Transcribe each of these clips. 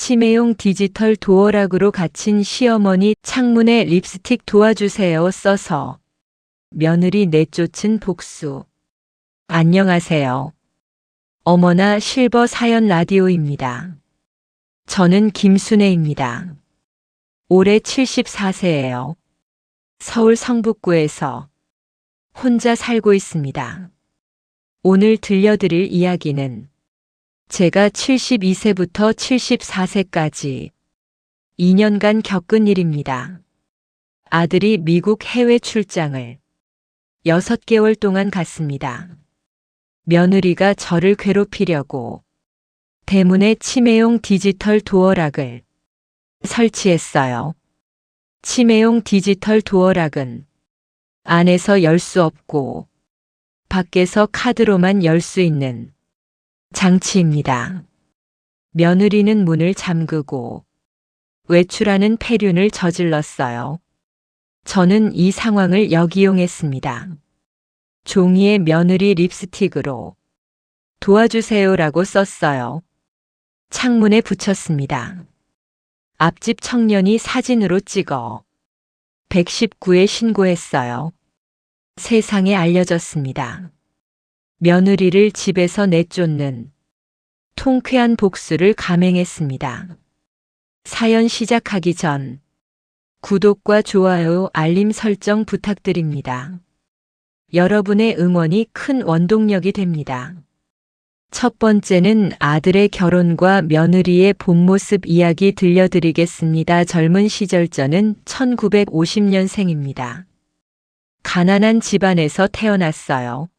치매용 디지털 도어락으로 갇힌 시어머니 창문에 립스틱 도와주세요 써서 며느리 내쫓은 복수. 안녕하세요. 어머나 실버 사연 라디오입니다. 저는 김순애입니다. 올해 74세예요. 서울 성북구에서 혼자 살고 있습니다. 오늘 들려드릴 이야기는 제가 72세부터 74세까지 2년간 겪은 일입니다. 아들이 미국 해외 출장을 6개월 동안 갔습니다. 며느리가 저를 괴롭히려고 대문에 치매용 디지털 도어락을 설치했어요. 치매용 디지털 도어락은 안에서 열 수 없고 밖에서 카드로만 열 수 있는 장치입니다. 며느리는 문을 잠그고 외출하는 폐륜을 저질렀어요. 저는 이 상황을 역이용했습니다. 종이에 며느리 립스틱으로 도와주세요라고 썼어요. 창문에 붙였습니다. 앞집 청년이 사진으로 찍어 119에 신고했어요. 세상에 알려졌습니다. 며느리를 집에서 내쫓는 통쾌한 복수를 감행했습니다. 사연 시작하기 전 구독과 좋아요, 알림 설정 부탁드립니다. 여러분의 응원이 큰 원동력이 됩니다. 첫 번째는 아들의 결혼과 며느리의 본 모습 이야기 들려드리겠습니다. 젊은 시절 저는 1950년생입니다. 가난한 집안에서 태어났어요.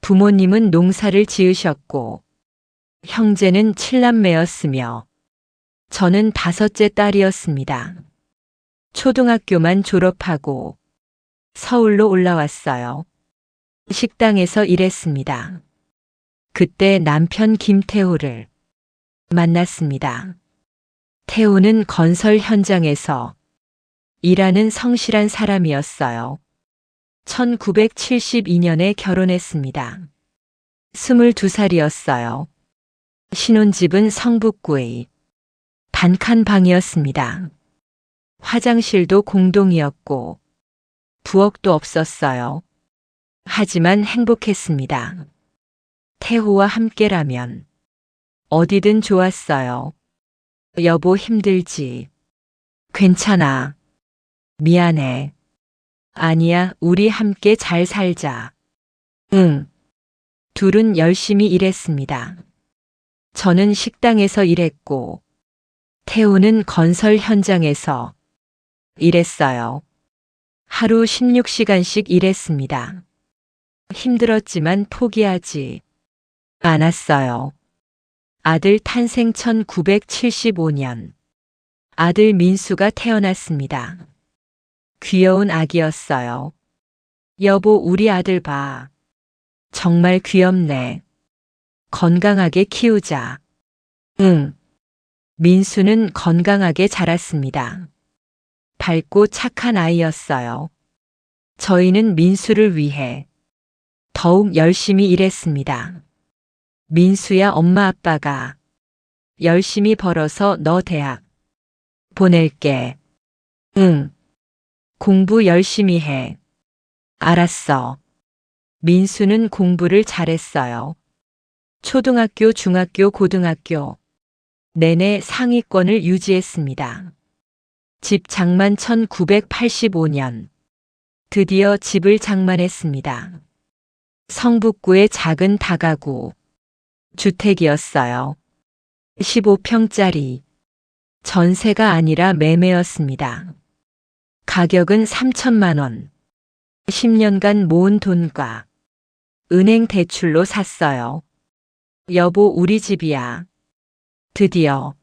부모님은 농사를 지으셨고 형제는 7남매였으며 저는 5째 딸이었습니다. 초등학교만 졸업하고 서울로 올라왔어요. 식당에서 일했습니다. 그때 남편 김태호를 만났습니다. 태호는 건설 현장에서 일하는 성실한 사람이었어요. 1972년에 결혼했습니다. 22살이었어요. 신혼집은 성북구의 단칸방이었습니다. 화장실도 공동이었고 부엌도 없었어요. 하지만 행복했습니다. 태호와 함께라면 어디든 좋았어요. 여보 힘들지? 괜찮아. 미안해. 아니야, 우리 함께 잘 살자. 응. 둘은 열심히 일했습니다. 저는 식당에서 일했고 태호는 건설 현장에서 일했어요. 하루 16시간씩 일했습니다. 힘들었지만 포기하지 않았어요. 아들 탄생 1975년. 아들 민수가 태어났습니다. 귀여운 아기였어요. 여보, 우리 아들 봐. 정말 귀엽네. 건강하게 키우자. 응. 민수는 건강하게 자랐습니다. 밝고 착한 아이였어요. 저희는 민수를 위해 더욱 열심히 일했습니다. 민수야, 엄마 아빠가 열심히 벌어서 너 대학 보낼게. 응. 공부 열심히 해. 알았어. 민수는 공부를 잘했어요. 초등학교, 중학교, 고등학교 내내 상위권을 유지했습니다. 집 장만 1985년. 드디어 집을 장만했습니다. 성북구의 작은 다가구 주택이었어요. 15평짜리. 전세가 아니라 매매였습니다. 가격은 3천만 원. 10년간 모은 돈과 은행 대출로 샀어요. 여보, 우리 집이야. 드디어.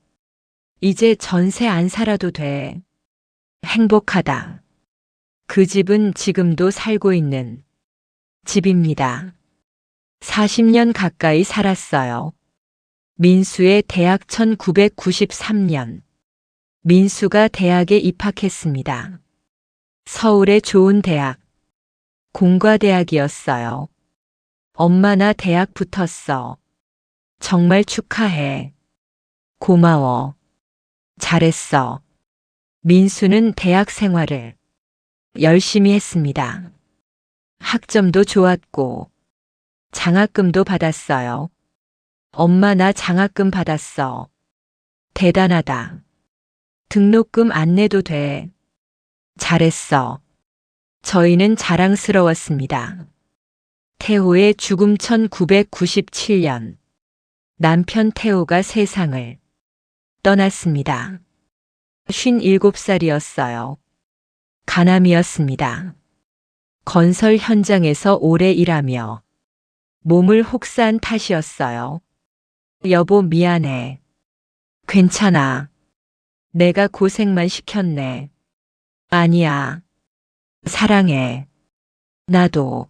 이제 전세 안 살아도 돼. 행복하다. 그 집은 지금도 살고 있는 집입니다. 40년 가까이 살았어요. 민수의 대학 1993년. 민수가 대학에 입학했습니다. 서울의 좋은 대학. 공과대학이었어요. 엄마 나 대학 붙었어. 정말 축하해. 고마워. 잘했어. 민수는 대학 생활을 열심히 했습니다. 학점도 좋았고 장학금도 받았어요. 엄마 나 장학금 받았어. 대단하다. 등록금 안 내도 돼. 잘했어. 저희는 자랑스러웠습니다. 태호의 죽음 1997년. 남편 태호가 세상을 떠났습니다. 57살이었어요. 간암이었습니다. 건설 현장에서 오래 일하며 몸을 혹사한 탓이었어요. 여보 미안해. 괜찮아. 내가 고생만 시켰네. 아니야. 사랑해. 나도.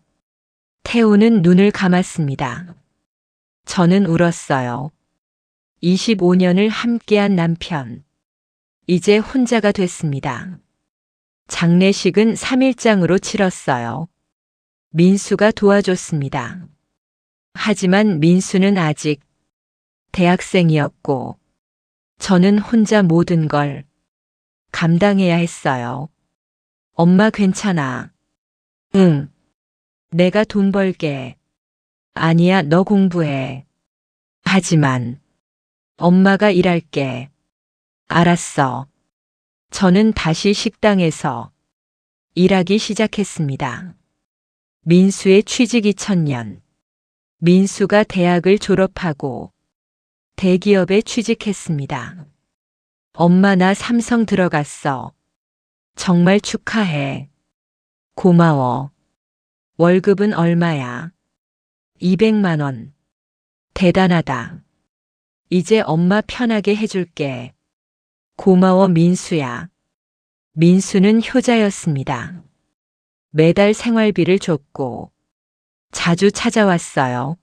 태호는 눈을 감았습니다. 저는 울었어요. 25년을 함께한 남편. 이제 혼자가 됐습니다. 장례식은 3일장으로 치렀어요. 민수가 도와줬습니다. 하지만 민수는 아직 대학생이었고 저는 혼자 모든 걸 감당해야 했어요. 엄마 괜찮아. 응. 내가 돈 벌게. 아니야, 너 공부해. 하지만 엄마가 일할게. 알았어. 저는 다시 식당에서 일하기 시작했습니다. 민수의 취직 2000년. 민수가 대학을 졸업하고 대기업에 취직했습니다. 엄마 나 삼성 들어갔어. 정말 축하해. 고마워. 월급은 얼마야? 200만 원. 대단하다. 이제 엄마 편하게 해줄게. 고마워 민수야. 민수는 효자였습니다. 매달 생활비를 줬고 자주 찾아왔어요.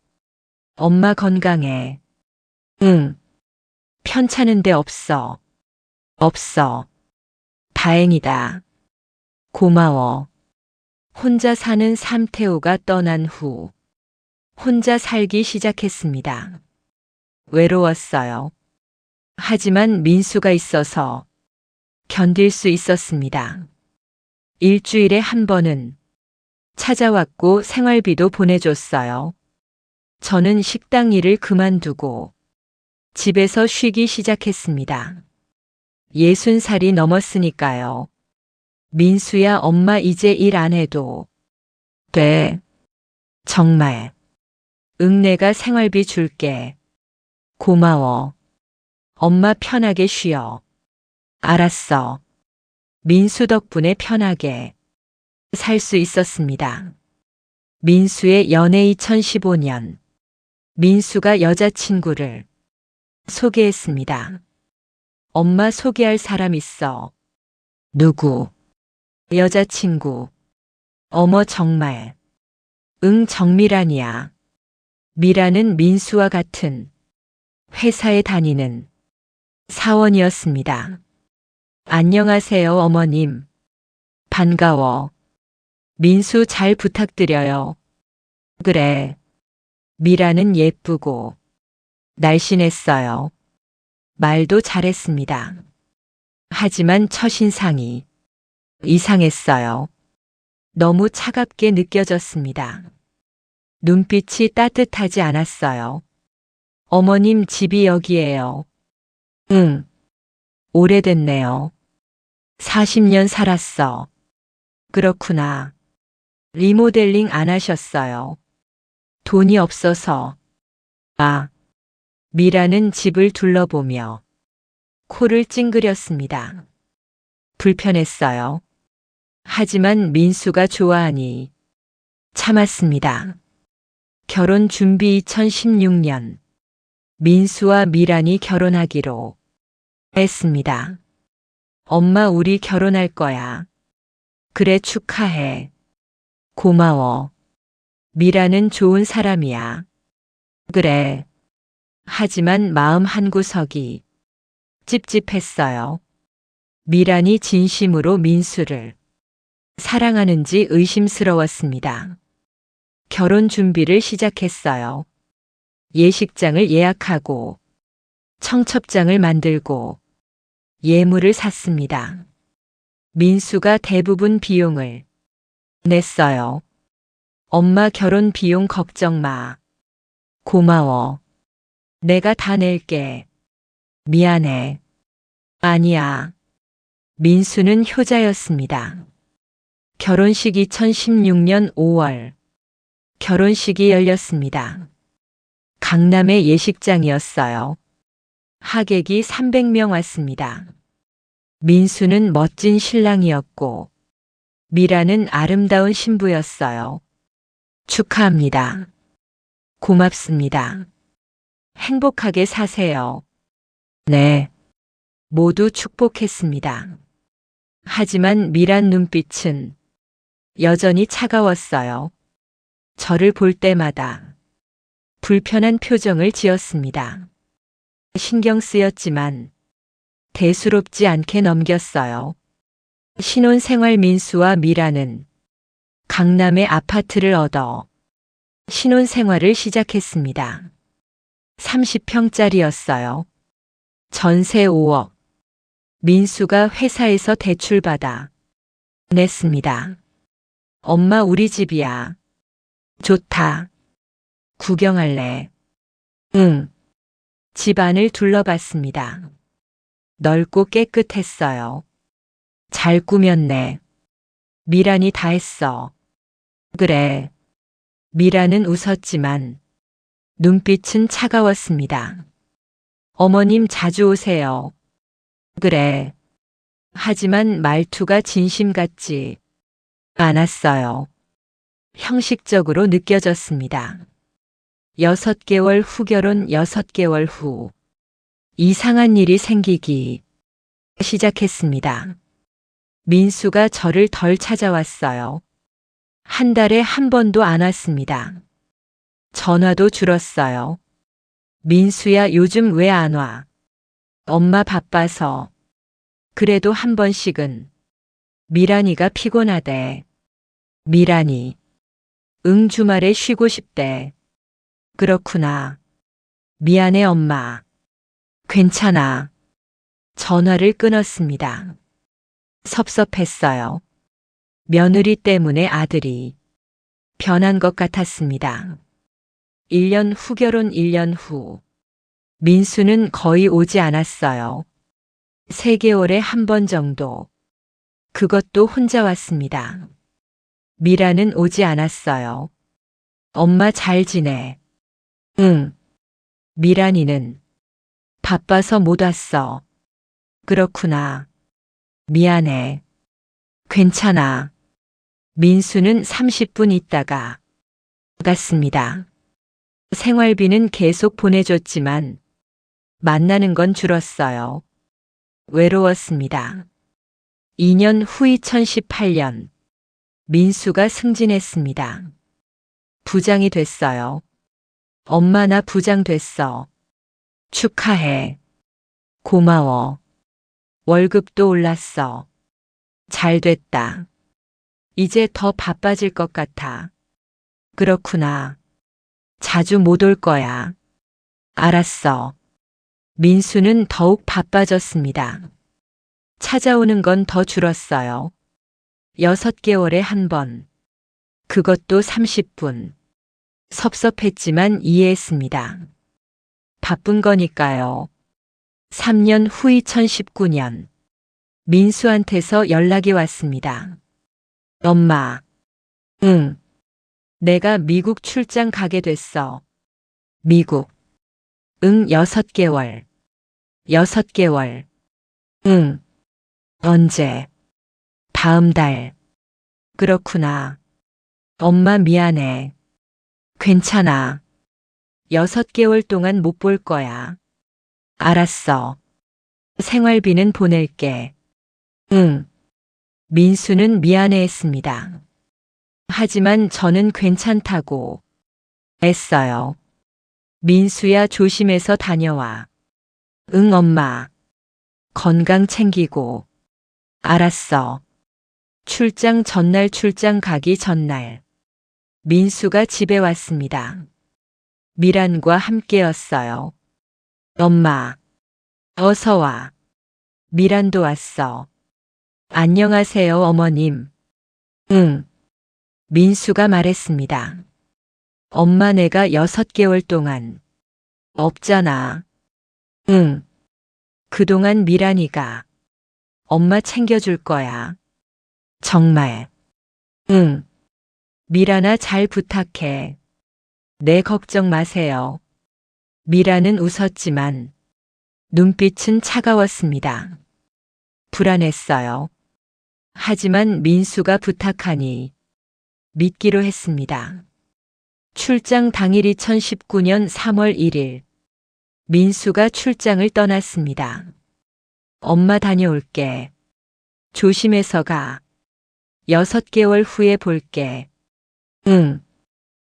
엄마 건강해. 응. 편찮은 데 없어. 없어. 다행이다. 고마워. 혼자 사는 삼태호가 떠난 후 혼자 살기 시작했습니다. 외로웠어요. 하지만 민수가 있어서 견딜 수 있었습니다. 일주일에 한 번은 찾아왔고 생활비도 보내줬어요. 저는 식당 일을 그만두고 집에서 쉬기 시작했습니다. 60살이 넘었으니까요. 민수야 엄마 이제 일 안 해도 돼. 정말. 응 내가 생활비 줄게. 고마워. 엄마 편하게 쉬어. 알았어. 민수 덕분에 편하게 살 수 있었습니다. 민수의 연애 2015년. 민수가 여자친구를 소개했습니다. 엄마 소개할 사람 있어. 누구? 여자친구. 어머 정말. 응 정미란이야. 미란은 민수와 같은 회사에 다니는 사원이었습니다. 안녕하세요 어머님. 반가워. 민수 잘 부탁드려요. 그래. 미란은 예쁘고 날씬했어요. 말도 잘했습니다. 하지만 첫인상이 이상했어요. 너무 차갑게 느껴졌습니다. 눈빛이 따뜻하지 않았어요. 어머님 집이 여기예요. 응. 오래됐네요. 40년 살았어. 그렇구나. 리모델링 안 하셨어요. 돈이 없어서. 아. 미라는 집을 둘러보며 코를 찡그렸습니다. 불편했어요. 하지만 민수가 좋아하니 참았습니다. 결혼 준비 2016년. 민수와 미란이 결혼하기로 했습니다. 엄마 우리 결혼할 거야. 그래 축하해. 고마워. 미란은 좋은 사람이야. 그래. 하지만 마음 한구석이 찝찝했어요. 미란이 진심으로 민수를 사랑하는지 의심스러웠습니다. 결혼 준비를 시작했어요. 예식장을 예약하고 청첩장을 만들고 예물을 샀습니다. 민수가 대부분 비용을 냈어요. 엄마 결혼 비용 걱정 마. 고마워. 내가 다 낼게. 미안해. 아니야. 민수는 효자였습니다. 결혼식 2016년 5월. 결혼식이 열렸습니다. 강남의 예식장이었어요. 하객이 300명 왔습니다. 민수는 멋진 신랑이었고 미라는 아름다운 신부였어요. 축하합니다. 고맙습니다. 행복하게 사세요. 네. 모두 축복했습니다. 하지만 미란 눈빛은 여전히 차가웠어요. 저를 볼 때마다 불편한 표정을 지었습니다. 신경 쓰였지만 대수롭지 않게 넘겼어요. 신혼생활 민수와 미라는 강남의 아파트를 얻어 신혼생활을 시작했습니다. 30평짜리였어요. 전세 5억. 민수가 회사에서 대출받아 냈습니다. 엄마 우리 집이야. 좋다. 구경할래? 응. 집 안을 둘러봤습니다. 넓고 깨끗했어요. 잘 꾸몄네. 미란이 다 했어. 그래. 미라는 웃었지만 눈빛은 차가웠습니다. 어머님 자주 오세요. 그래. 하지만 말투가 진심 같지 않았어요. 형식적으로 느껴졌습니다. 6개월 후 결혼 6개월 후 이상한 일이 생기기 시작했습니다. 민수가 저를 덜 찾아왔어요. 한 달에 한 번도 안 왔습니다. 전화도 줄었어요. 민수야 요즘 왜 안 와? 엄마 바빠서. 그래도 한 번씩은. 미란이가 피곤하대. 미란이. 응 주말에 쉬고 싶대. 그렇구나. 미안해 엄마. 괜찮아. 전화를 끊었습니다. 섭섭했어요. 며느리 때문에 아들이 변한 것 같았습니다. 1년 후 결혼 1년 후. 민수는 거의 오지 않았어요. 3개월에 한 번 정도. 그것도 혼자 왔습니다. 미라는 오지 않았어요. 엄마 잘 지내? 응. 미란이는 바빠서 못 왔어. 그렇구나. 미안해. 괜찮아. 민수는 30분 있다가 갔습니다. 생활비는 계속 보내줬지만 만나는 건 줄었어요. 외로웠습니다. 2년 후 2018년 민수가 승진했습니다. 부장이 됐어요. 엄마 나 부장 됐어. 축하해. 고마워. 월급도 올랐어. 잘 됐다. 이제 더 바빠질 것 같아. 그렇구나. 자주 못 올 거야. 알았어. 민수는 더욱 바빠졌습니다. 찾아오는 건 더 줄었어요. 6개월에 한 번. 그것도 30분. 섭섭했지만 이해했습니다. 바쁜 거니까요. 3년 후 2019년. 민수한테서 연락이 왔습니다. 엄마. 응. 내가 미국 출장 가게 됐어. 미국. 응, 6개월. 6개월. 응. 언제? 다음 달. 그렇구나. 엄마 미안해. 괜찮아. 6개월 동안 못 볼 거야. 알았어. 생활비는 보낼게. 응. 민수는 미안해했습니다. 하지만 저는 괜찮다고 했어요. 민수야 조심해서 다녀와. 응 엄마. 건강 챙기고. 알았어. 출장 전날 출장 가기 전날. 민수가 집에 왔습니다. 미란과 함께였어요. 엄마. 어서 와. 미란도 왔어. 안녕하세요, 어머님. 응. 민수가 말했습니다. 엄마 내가 6개월 동안 없잖아. 응. 그동안 미란이가 엄마 챙겨줄 거야. 정말. 응. 미란아 잘 부탁해. 내 걱정 마세요. 미란은 웃었지만 눈빛은 차가웠습니다. 불안했어요. 하지만 민수가 부탁하니 믿기로 했습니다. 출장 당일 2019년 3월 1일 민수가 출장을 떠났습니다. 엄마 다녀올게. 조심해서 가. 6개월 후에 볼게. 응.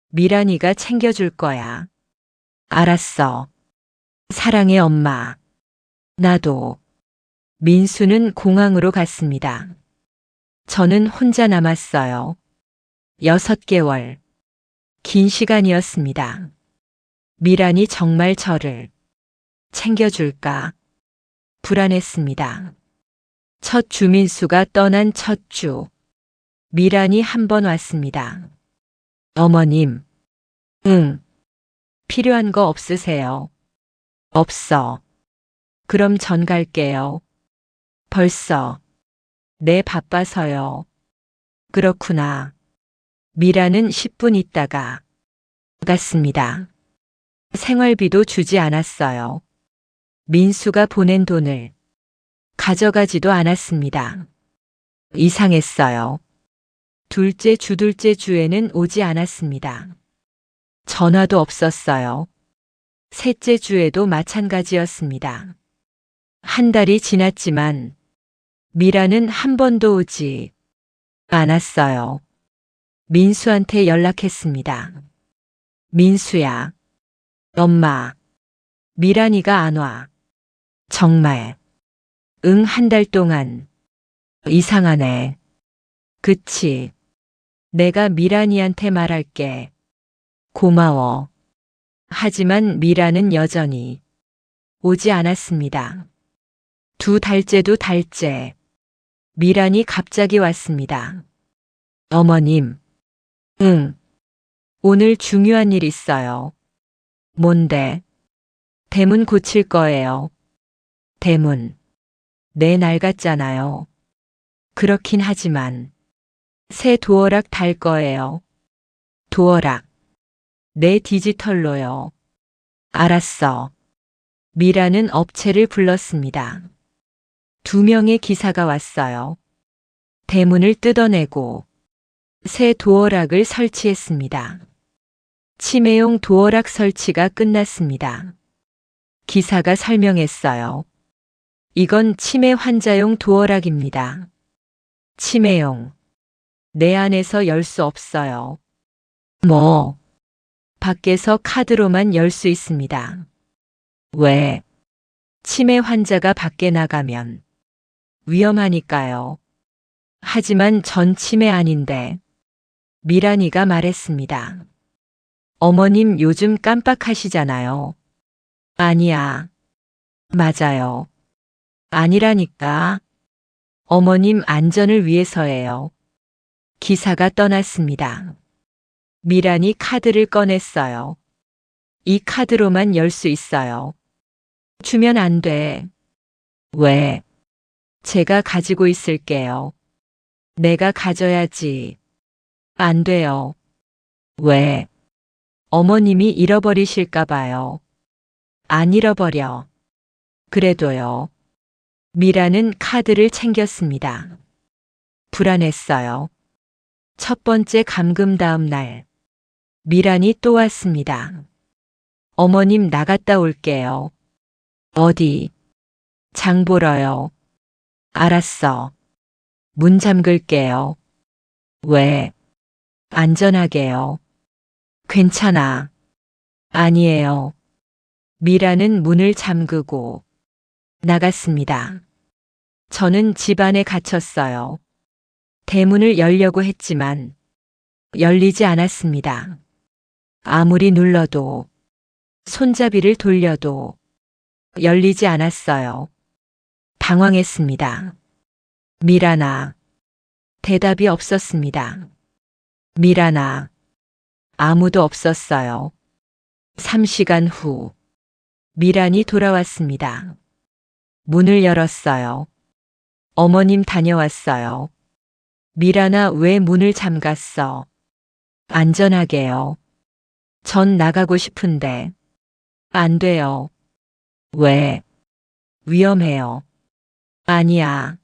미란이가 챙겨줄 거야. 알았어. 사랑해 엄마. 나도. 민수는 공항으로 갔습니다. 저는 혼자 남았어요. 6개월. 긴 시간이었습니다. 미란이 정말 저를 챙겨줄까? 불안했습니다. 첫 주 민수가 떠난 첫 주. 미란이 한 번 왔습니다. 어머님. 응. 필요한 거 없으세요? 없어. 그럼 전 갈게요. 벌써. 네, 바빠서요. 그렇구나. 미라는 10분 있다가 갔습니다. 생활비도 주지 않았어요. 민수가 보낸 돈을 가져가지도 않았습니다. 이상했어요. 둘째 주에는 오지 않았습니다. 전화도 없었어요. 셋째 주에도 마찬가지였습니다. 한 달이 지났지만 미라는 한 번도 오지 않았어요. 민수한테 연락했습니다. 민수야. 엄마. 미란이가 안 와. 정말. 응, 한 달 동안. 이상하네. 그치. 내가 미란이한테 말할게. 고마워. 하지만 미라는 여전히 오지 않았습니다. 2달째도 달째. 미란이 갑자기 왔습니다. 어머님. 응. 오늘 중요한 일 있어요. 뭔데? 대문 고칠 거예요. 대문. 네, 낡았잖아요. 그렇긴 하지만 새 도어락 달 거예요. 도어락. 네, 디지털로요. 알았어. 미라는 업체를 불렀습니다. 2명의 기사가 왔어요. 대문을 뜯어내고 새 도어락을 설치했습니다. 치매용 도어락 설치가 끝났습니다. 기사가 설명했어요. 이건 치매 환자용 도어락입니다. 치매용. 내 안에서 열 수 없어요. 뭐? 밖에서 카드로만 열 수 있습니다. 왜? 치매 환자가 밖에 나가면 위험하니까요. 하지만 전 치매 아닌데. 미란이가 말했습니다. 어머님 요즘 깜빡하시잖아요. 아니야. 맞아요. 아니라니까. 어머님 안전을 위해서예요. 기사가 떠났습니다. 미란이 카드를 꺼냈어요. 이 카드로만 열 수 있어요. 주면 안 돼. 왜? 제가 가지고 있을게요. 내가 가져야지. 안 돼요. 왜? 어머님이 잃어버리실까 봐요. 안 잃어버려. 그래도요. 미라는 카드를 챙겼습니다. 불안했어요. 첫 번째 감금 다음 날. 미란이 또 왔습니다. 어머님 나갔다 올게요. 어디? 장 보러요. 알았어. 문 잠글게요. 왜? 안전하게요. 괜찮아. 아니에요. 미라는 문을 잠그고 나갔습니다. 저는 집 안에 갇혔어요. 대문을 열려고 했지만 열리지 않았습니다. 아무리 눌러도 손잡이를 돌려도 열리지 않았어요. 당황했습니다. 미란아. 대답이 없었습니다. 미란아. 아무도 없었어요. 3시간 후 미란이 돌아왔습니다. 문을 열었어요. 어머님 다녀왔어요. 미란아, 왜 문을 잠갔어? 안전하게요. 전 나가고 싶은데. 안 돼요. 왜? 위험해요. 아니야.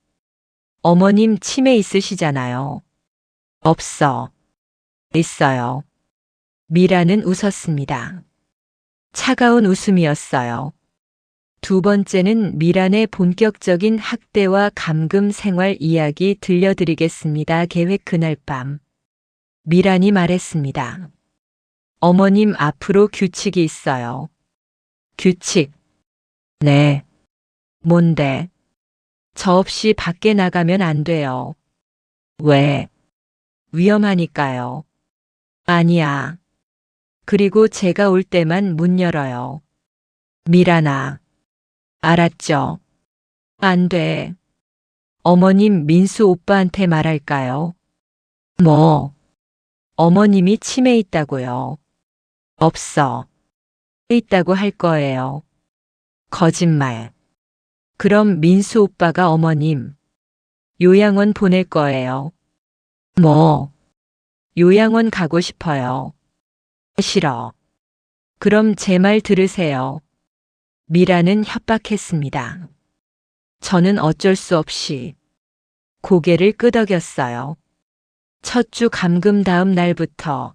어머님 치매 있으시잖아요. 없어. 있어요. 미라는 웃었습니다. 차가운 웃음이었어요. 두 번째는 미란의 본격적인 학대와 감금 생활 이야기 들려드리겠습니다. 계획 그날 밤. 미란이 말했습니다. 어머님, 앞으로 규칙이 있어요. 규칙. 네. 뭔데? 저 없이 밖에 나가면 안 돼요. 왜? 위험하니까요. 아니야. 그리고 제가 올 때만 문 열어요. 미란아. 알았죠? 안 돼. 어머님, 민수 오빠한테 말할까요? 뭐? 어머님이 치매 있다고요. 없어. 있다고 할 거예요. 거짓말. 그럼 민수 오빠가 어머님 요양원 보낼 거예요. 뭐? 요양원 가고 싶어요. 싫어. 그럼 제 말 들으세요. 미라는 협박했습니다. 저는 어쩔 수 없이 고개를 끄덕였어요. 첫 주 감금 다음 날부터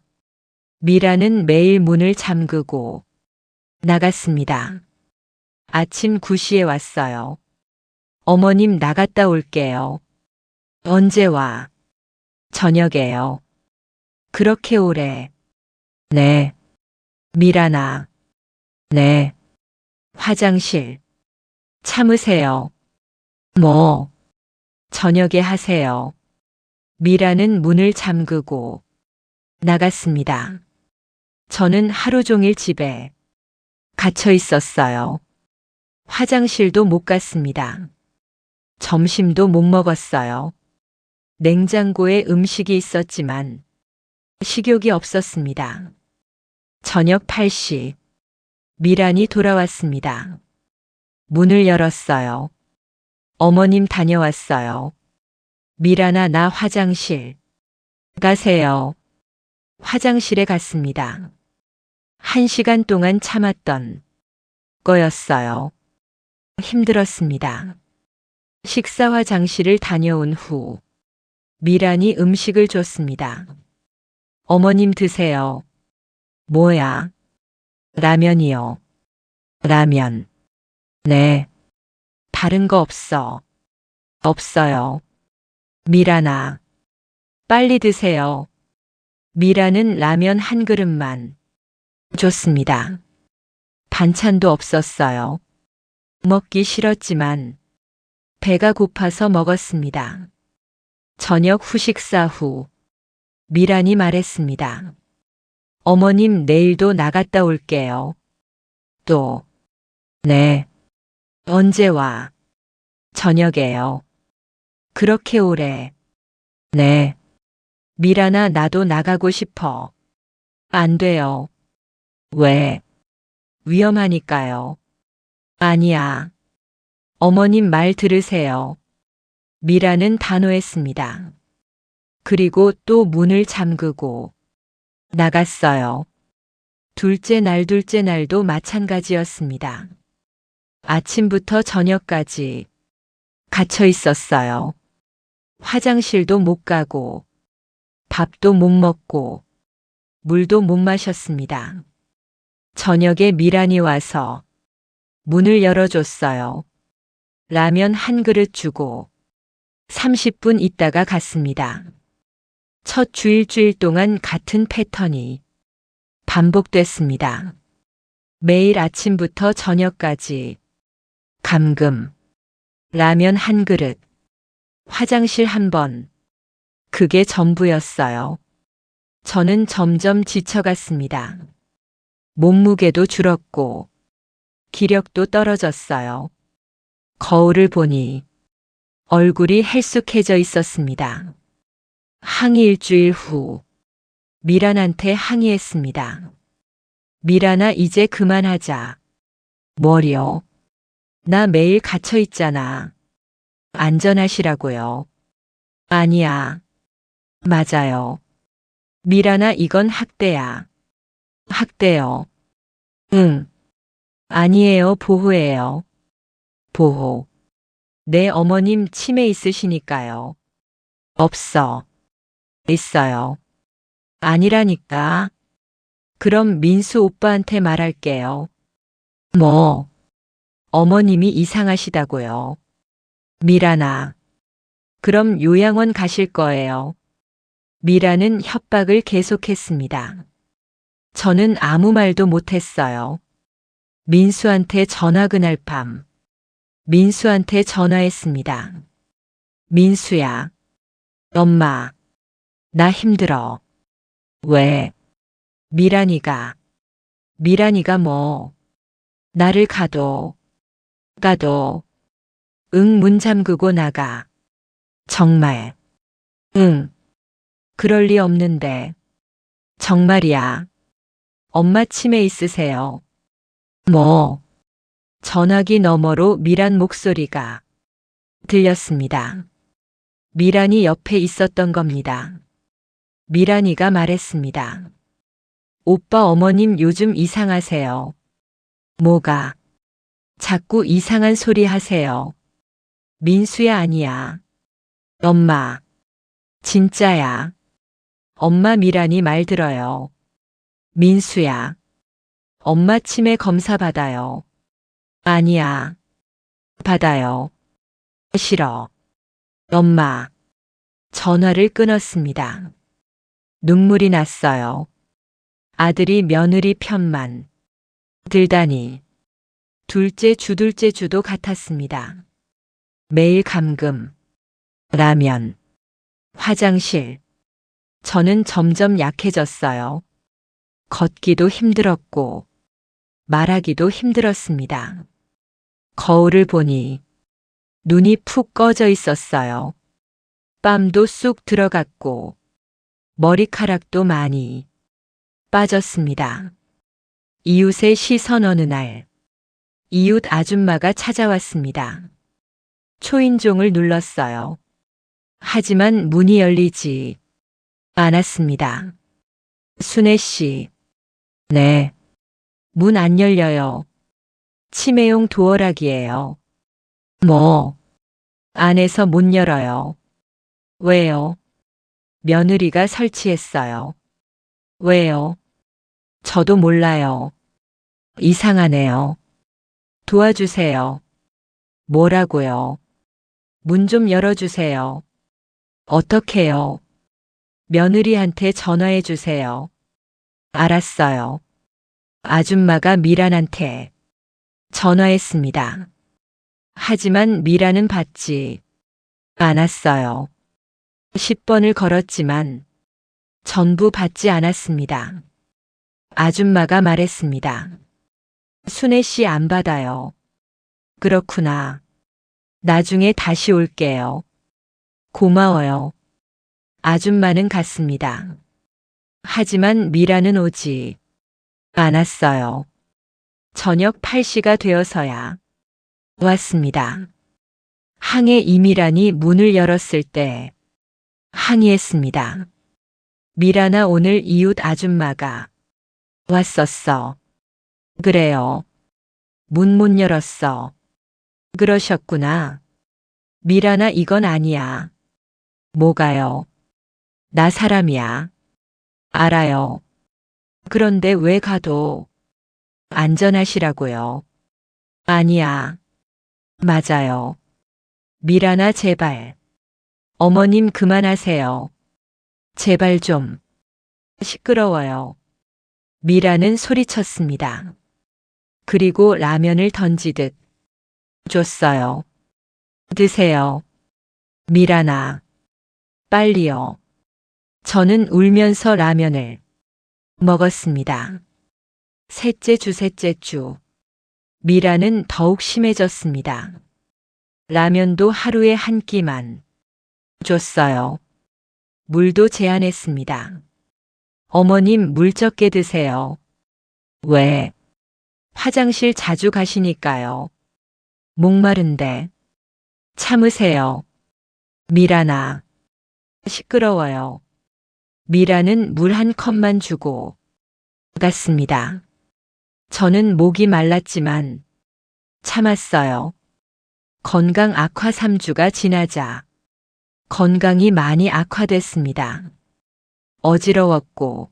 미라는 매일 문을 잠그고 나갔습니다. 아침 9시에 왔어요. 어머님, 나갔다 올게요. 언제 와? 저녁에요. 그렇게 오래? 네. 미란아. 네. 화장실. 참으세요. 뭐? 저녁에 하세요. 미라는 문을 잠그고 나갔습니다. 저는 하루 종일 집에 갇혀 있었어요. 화장실도 못 갔습니다. 점심도 못 먹었어요. 냉장고에 음식이 있었지만 식욕이 없었습니다. 저녁 8시 미란이 돌아왔습니다. 문을 열었어요. 어머님 다녀왔어요. 미란아, 나 화장실. 가세요. 화장실에 갔습니다. 1시간 동안 참았던 거였어요. 힘들었습니다. 식사 화장실을 다녀온 후 미란이 음식을 줬습니다. 어머님 드세요. 뭐야? 라면이요. 라면. 네. 다른 거 없어. 없어요. 미란아. 빨리 드세요. 미란은 라면 한 그릇만 줬습니다. 반찬도 없었어요. 먹기 싫었지만 배가 고파서 먹었습니다. 저녁 후식사 후 미란이 말했습니다. 어머님, 내일도 나갔다 올게요. 또. 네. 언제 와? 저녁에요. 그렇게 오래? 네. 미란아, 나도 나가고 싶어. 안 돼요. 왜? 위험하니까요. 아니야. 어머님 말 들으세요. 미라는 단호했습니다. 그리고 또 문을 잠그고 나갔어요. 둘째 날도 마찬가지였습니다. 아침부터 저녁까지 갇혀 있었어요. 화장실도 못 가고 밥도 못 먹고 물도 못 마셨습니다. 저녁에 미란이 와서 문을 열어줬어요. 라면 한 그릇 주고 30분 있다가 갔습니다. 첫 주일 동안 같은 패턴이 반복됐습니다. 매일 아침부터 저녁까지 감금, 라면 한 그릇, 화장실 한 번. 그게 전부였어요. 저는 점점 지쳐갔습니다. 몸무게도 줄었고 기력도 떨어졌어요. 거울을 보니 얼굴이 헬쑥해져 있었습니다. 항의 일주일 후 미란한테 항의했습니다. 미란아, 이제 그만하자. 뭐려? 나 매일 갇혀 있잖아. 안전하시라고요. 아니야. 맞아요. 미란아, 이건 학대야. 학대요. 응. 아니에요. 보호예요. 보호. 내 어머님 치매 있으시니까요. 없어. 있어요. 아니라니까. 그럼 민수 오빠한테 말할게요. 뭐? 어머님이 이상하시다고요. 미란아. 그럼 요양원 가실 거예요. 미란은 협박을 계속했습니다. 저는 아무 말도 못했어요. 민수한테 전화, 그날 밤 민수한테 전화했습니다. 민수야. 엄마. 나 힘들어. 왜? 미란이가. 미란이가 뭐? 나를 가도. 응, 문 잠그고 나가. 정말. 응. 그럴 리 없는데. 정말이야. 엄마 치매 있으세요. 뭐? 전화기 너머로 미란 목소리가 들렸습니다. 미란이 옆에 있었던 겁니다. 미란이가 말했습니다. 오빠, 어머님 요즘 이상하세요. 뭐가? 자꾸 이상한 소리 하세요. 민수야, 아니야. 엄마. 진짜야. 엄마, 미란이 말 들어요. 민수야. 엄마 치매 검사 받아요. 아니야. 받아요. 싫어. 엄마. 전화를 끊었습니다. 눈물이 났어요. 아들이 며느리 편만 들다니. 둘째 주도 같았습니다. 매일 감금, 라면, 화장실. 저는 점점 약해졌어요. 걷기도 힘들었고 말하기도 힘들었습니다. 거울을 보니 눈이 푹 꺼져 있었어요. 땀도 쑥 들어갔고 머리카락도 많이 빠졌습니다. 이웃의 시선. 어느 날 이웃 아줌마가 찾아왔습니다. 초인종을 눌렀어요. 하지만 문이 열리지 않았습니다. 순애 씨. 네. 문 안 열려요. 치매용 도어락이에요. 뭐? 안에서 못 열어요. 왜요? 며느리가 설치했어요. 왜요? 저도 몰라요. 이상하네요. 도와주세요. 뭐라고요? 문 좀 열어주세요. 어떡해요? 며느리한테 전화해 주세요. 알았어요. 아줌마가 미란한테 전화했습니다. 하지만 미란은 받지 않았어요. 10번을 걸었지만 전부 받지 않았습니다. 아줌마가 말했습니다. 순애 씨 안 받아요. 그렇구나. 나중에 다시 올게요. 고마워요. 아줌마는 갔습니다. 하지만 미란은 오지 않았어요. 저녁 8시가 되어서야 왔습니다. 항해 이미란이 문을 열었을 때 항의했습니다. 미란아, 오늘 이웃 아줌마가 왔었어. 그래요. 문 못 열었어. 그러셨구나. 미란아, 이건 아니야. 뭐가요? 나 사람이야. 알아요. 그런데 왜 가도 안전하시라고요. 아니야. 맞아요. 미란아, 제발. 어머님 그만하세요. 제발 좀. 시끄러워요. 미란은 소리쳤습니다. 그리고 라면을 던지듯 줬어요. 드세요. 미란아. 빨리요. 저는 울면서 라면을 먹었습니다. 셋째 주. 미란은 더욱 심해졌습니다. 라면도 하루에 한 끼만 줬어요. 물도 제한했습니다. 어머님 물 적게 드세요. 왜? 화장실 자주 가시니까요. 목마른데. 참으세요. 미라나. 시끄러워요. 미라는 물 한 컵만 주고 갔습니다. 저는 목이 말랐지만 참았어요. 건강 악화 3주가 지나자 건강이 많이 악화됐습니다. 어지러웠고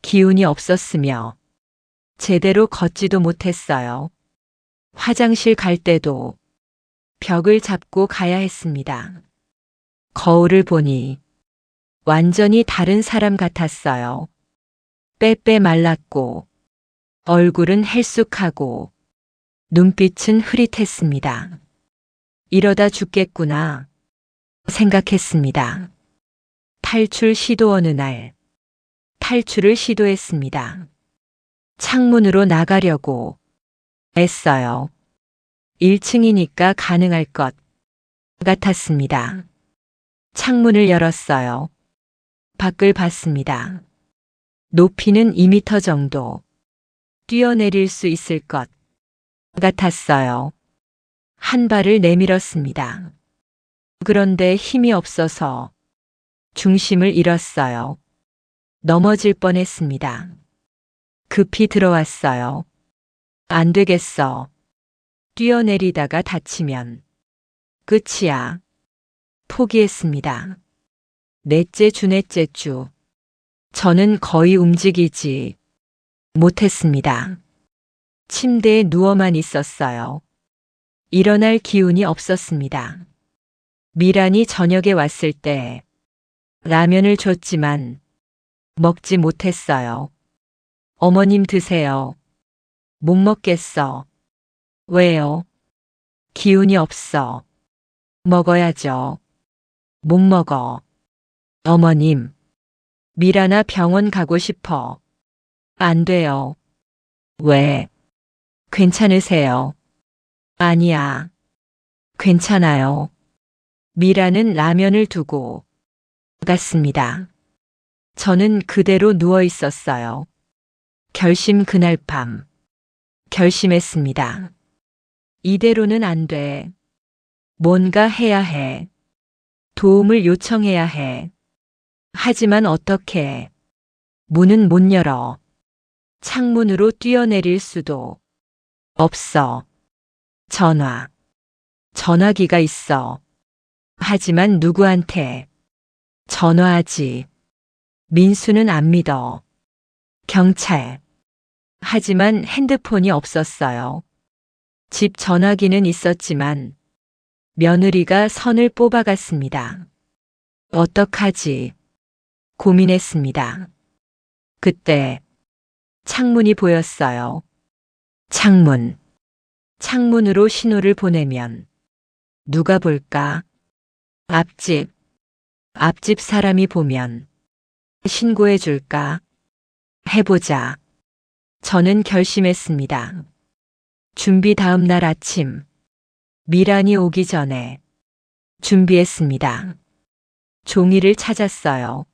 기운이 없었으며 제대로 걷지도 못했어요. 화장실 갈 때도 벽을 잡고 가야 했습니다. 거울을 보니 완전히 다른 사람 같았어요. 빼빼 말랐고 얼굴은 헬쑥하고 눈빛은 흐릿했습니다. 이러다 죽겠구나 생각했습니다. 탈출 시도 어느 날 탈출을 시도했습니다. 창문으로 나가려고 애써요. 1층이니까 가능할 것 같았습니다. 창문을 열었어요. 밖을 봤습니다. 높이는 2m 정도 뛰어내릴 수 있을 것 같았어요. 한 발을 내밀었습니다. 그런데 힘이 없어서 중심을 잃었어요. 넘어질 뻔했습니다. 급히 들어왔어요. 안 되겠어. 뛰어내리다가 다치면 끝이야. 포기했습니다. 넷째 주 넷째 주. 저는 거의 움직이지 못했습니다. 침대에 누워만 있었어요. 일어날 기운이 없었습니다. 미란이 저녁에 왔을 때 라면을 줬지만 먹지 못했어요. 어머님 드세요. 못 먹겠어. 왜요? 기운이 없어. 먹어야죠. 못 먹어. 어머님, 미라나 병원 가고 싶어. 안 돼요. 왜? 괜찮으세요? 아니야. 괜찮아요. 미라는 라면을 두고 갔습니다. 저는 그대로 누워 있었어요. 결심 그날 밤. 결심했습니다. 이대로는 안 돼. 뭔가 해야 해. 도움을 요청해야 해. 하지만 어떻게? 문은 못 열어. 창문으로 뛰어내릴 수도 없어. 전화기가 있어. 하지만 누구한테? 전화하지. 민수는 안 믿어. 경찰. 하지만 핸드폰이 없었어요. 집 전화기는 있었지만 며느리가 선을 뽑아갔습니다. 어떡하지? 고민했습니다. 그때 창문이 보였어요. 창문으로 신호를 보내면 누가 볼까? 앞집 사람이 보면 신고해 줄까? 해보자. 저는 결심했습니다. 준비 다음 날 아침 미란이 오기 전에 준비했습니다. 종이를 찾았어요.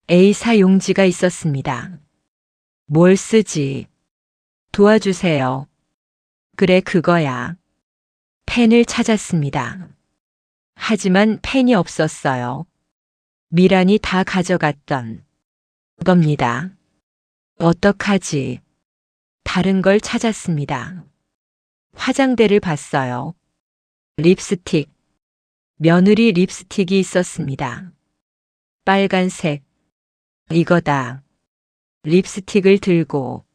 A사 용지가 있었습니다. 뭘 쓰지? 도와주세요. 그래 그거야. 펜을 찾았습니다. 하지만 펜이 없었어요. 미란이 다 가져갔던 겁니다. 어떡하지? 다른 걸 찾았습니다. 화장대를 봤어요. 립스틱. 며느리 립스틱이 있었습니다. 빨간색. 이거다. 립스틱을 들고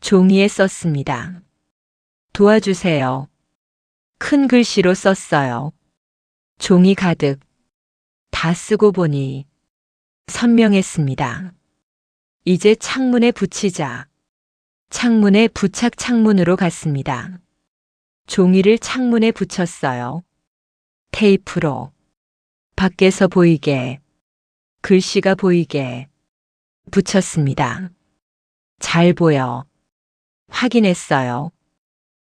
종이에 썼습니다. 도와주세요. 큰 글씨로 썼어요. 종이 가득. 다 쓰고 보니 선명했습니다. 이제 창문에 붙이자. 창문에 부착 창문으로 갔습니다. 종이를 창문에 붙였어요. 테이프로. 밖에서 보이게, 글씨가 보이게 붙였습니다. 잘 보여. 확인했어요.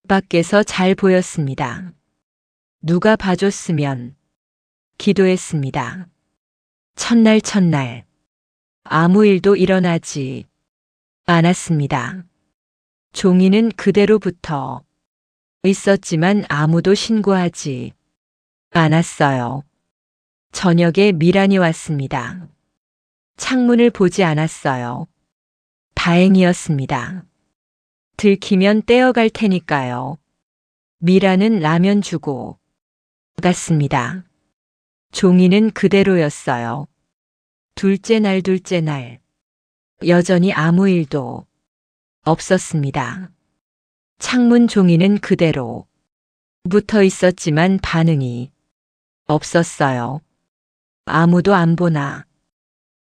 밖에서 잘 보였습니다. 누가 봐줬으면 기도했습니다. 첫날 아무 일도 일어나지 않았습니다. 종이는 그대로 붙어 있었지만 아무도 신고하지 않았어요. 저녁에 미란이 왔습니다. 창문을 보지 않았어요. 다행이었습니다. 들키면 떼어갈 테니까요. 미란은 라면 주고 갔습니다. 종이는 그대로였어요. 둘째 날 여전히 아무 일도 없었습니다. 창문 종이는 그대로 붙어 있었지만 반응이 없었어요. 아무도 안 보나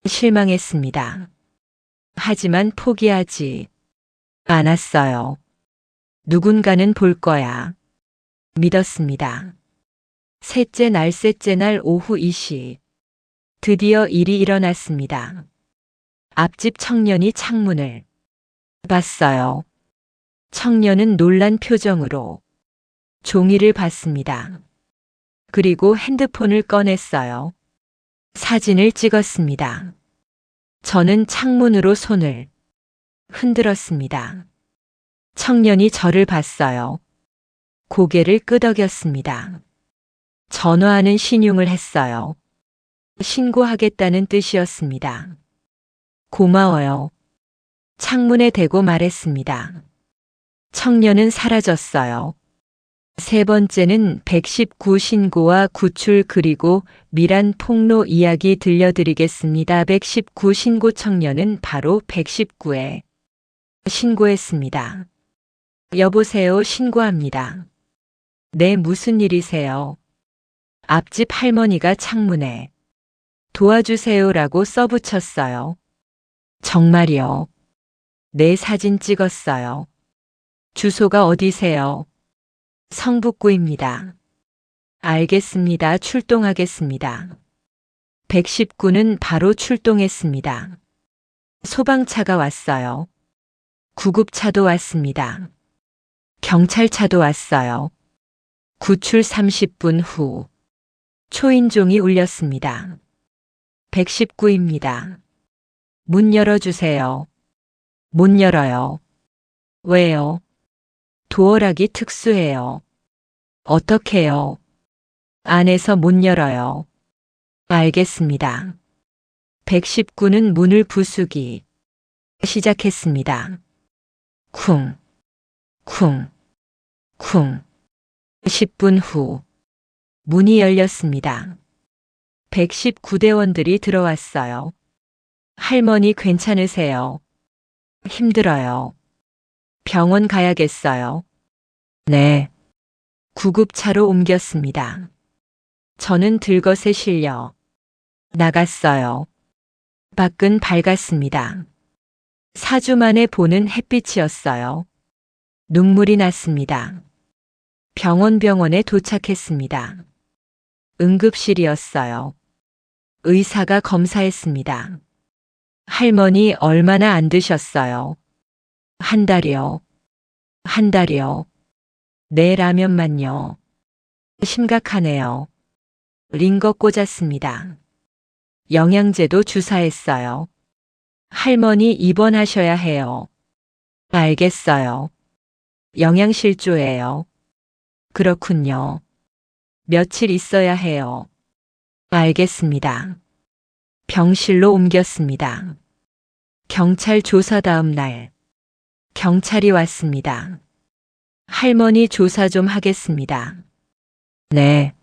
실망했습니다. 하지만 포기하지 않았어요. 누군가는 볼 거야. 믿었습니다. 셋째 날 오후 2시. 드디어 일이 일어났습니다. 앞집 청년이 창문을 봤어요. 청년은 놀란 표정으로 종이를 봤습니다. 그리고 핸드폰을 꺼냈어요. 사진을 찍었습니다. 저는 창문으로 손을 흔들었습니다. 청년이 저를 봤어요. 고개를 끄덕였습니다. 전화하는 신용을 했어요. 신고하겠다는 뜻이었습니다. 고마워요. 창문에 대고 말했습니다. 청년은 사라졌어요. 세 번째는 119 신고와 구출 그리고 미란 폭로 이야기 들려드리겠습니다. 119 신고 청년은 바로 119에 신고했습니다. 여보세요, 신고합니다. 네, 무슨 일이세요? 앞집 할머니가 창문에 도와주세요라고 써붙였어요. 정말요? 네, 사진 찍었어요. 주소가 어디세요? 성북구입니다. 알겠습니다. 출동하겠습니다. 119는 바로 출동했습니다. 소방차가 왔어요. 구급차도 왔습니다. 경찰차도 왔어요. 구출 30분 후 초인종이 울렸습니다. 119입니다. 문 열어주세요. 못 열어요. 왜요? 도어락이 특수해요. 어떡해요? 안에서 못 열어요. 알겠습니다. 119는 문을 부수기 시작했습니다. 쿵, 쿵, 쿵. 10분 후 문이 열렸습니다. 119대원들이 들어왔어요. 할머니 괜찮으세요? 힘들어요. 병원 가야겠어요. 네. 구급차로 옮겼습니다. 저는 들것에 실려 나갔어요. 밖은 밝았습니다. 4주 만에 보는 햇빛이었어요. 눈물이 났습니다. 병원에 도착했습니다. 응급실이었어요. 의사가 검사했습니다. 할머니 얼마나 안 드셨어요? 한 달이요. 한 달이요. 네, 라면만요. 심각하네요. 링거 꽂았습니다. 영양제도 주사했어요. 할머니 입원하셔야 해요. 알겠어요. 영양실조예요. 그렇군요. 며칠 있어야 해요. 알겠습니다. 병실로 옮겼습니다. 경찰 조사 다음 날 경찰이 왔습니다. 할머니 조사 좀 하겠습니다. 네.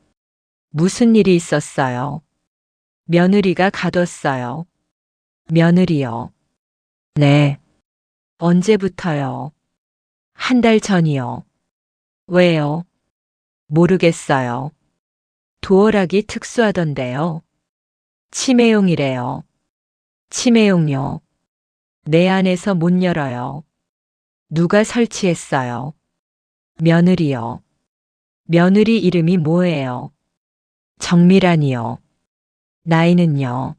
무슨 일이 있었어요? 며느리가 가뒀어요. 며느리요. 네. 언제부터요? 한 달 전이요. 왜요? 모르겠어요. 도어락이 특수하던데요. 치매용이래요. 치매용요. 내 안에서 못 열어요. 누가 설치했어요? 며느리요. 며느리 이름이 뭐예요? 정미란이요. 나이는요?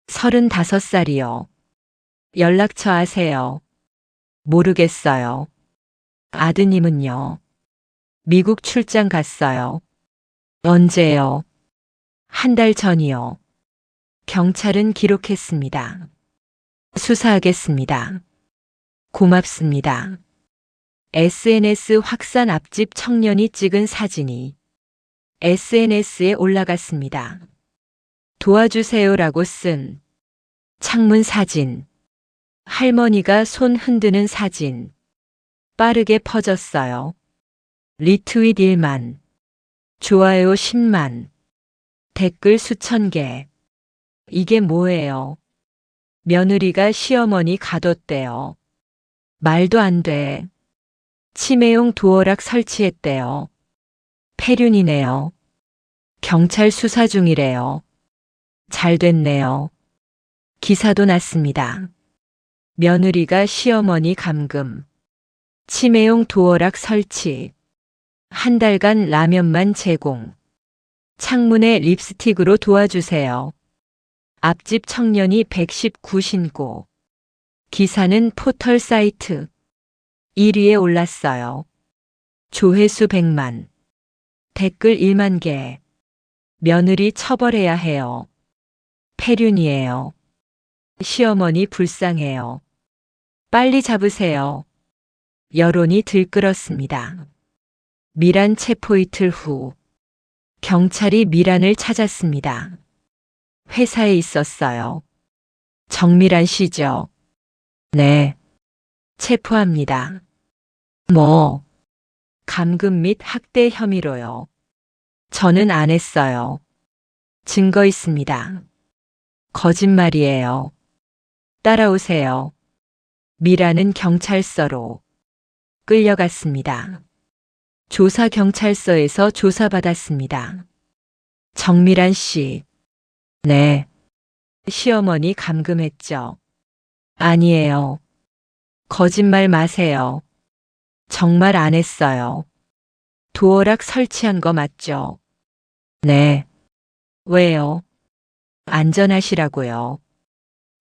35살이요. 연락처 아세요? 모르겠어요. 아드님은요? 미국 출장 갔어요. 언제요? 한 달 전이요. 경찰은 기록했습니다. 수사하겠습니다. 고맙습니다. SNS 확산 앞집 청년이 찍은 사진이 SNS에 올라갔습니다. 도와주세요라고 쓴 창문 사진. 할머니가 손 흔드는 사진. 빠르게 퍼졌어요. 리트윗 1만. 좋아요 10만. 댓글 수천 개. 이게 뭐예요? 며느리가 시어머니 가뒀대요. 말도 안 돼. 치매용 도어락 설치했대요. 폐륜이네요. 경찰 수사 중이래요. 잘 됐네요. 기사도 났습니다. 며느리가 시어머니 감금. 치매용 도어락 설치. 한 달간 라면만 제공. 창문에 립스틱으로 도와주세요. 앞집 청년이 119 신고. 기사는 포털 사이트 1위에 올랐어요. 조회수 100만. 댓글 1만 개. 며느리 처벌해야 해요. 폐륜이에요. 시어머니 불쌍해요. 빨리 잡으세요. 여론이 들끓었습니다. 미란 체포 이틀 후 경찰이 미란을 찾았습니다. 회사에 있었어요. 정미란 씨죠? 네. 체포합니다. 뭐? 감금 및 학대 혐의로요. 저는 안 했어요. 증거 있습니다. 거짓말이에요. 따라오세요. 미라는 경찰서로 끌려갔습니다. 조사경찰서에서 조사받았습니다. 정미란 씨. 네. 시어머니 감금했죠. 아니에요. 거짓말 마세요. 정말 안 했어요. 도어락 설치한 거 맞죠? 네. 왜요? 안전하시라고요.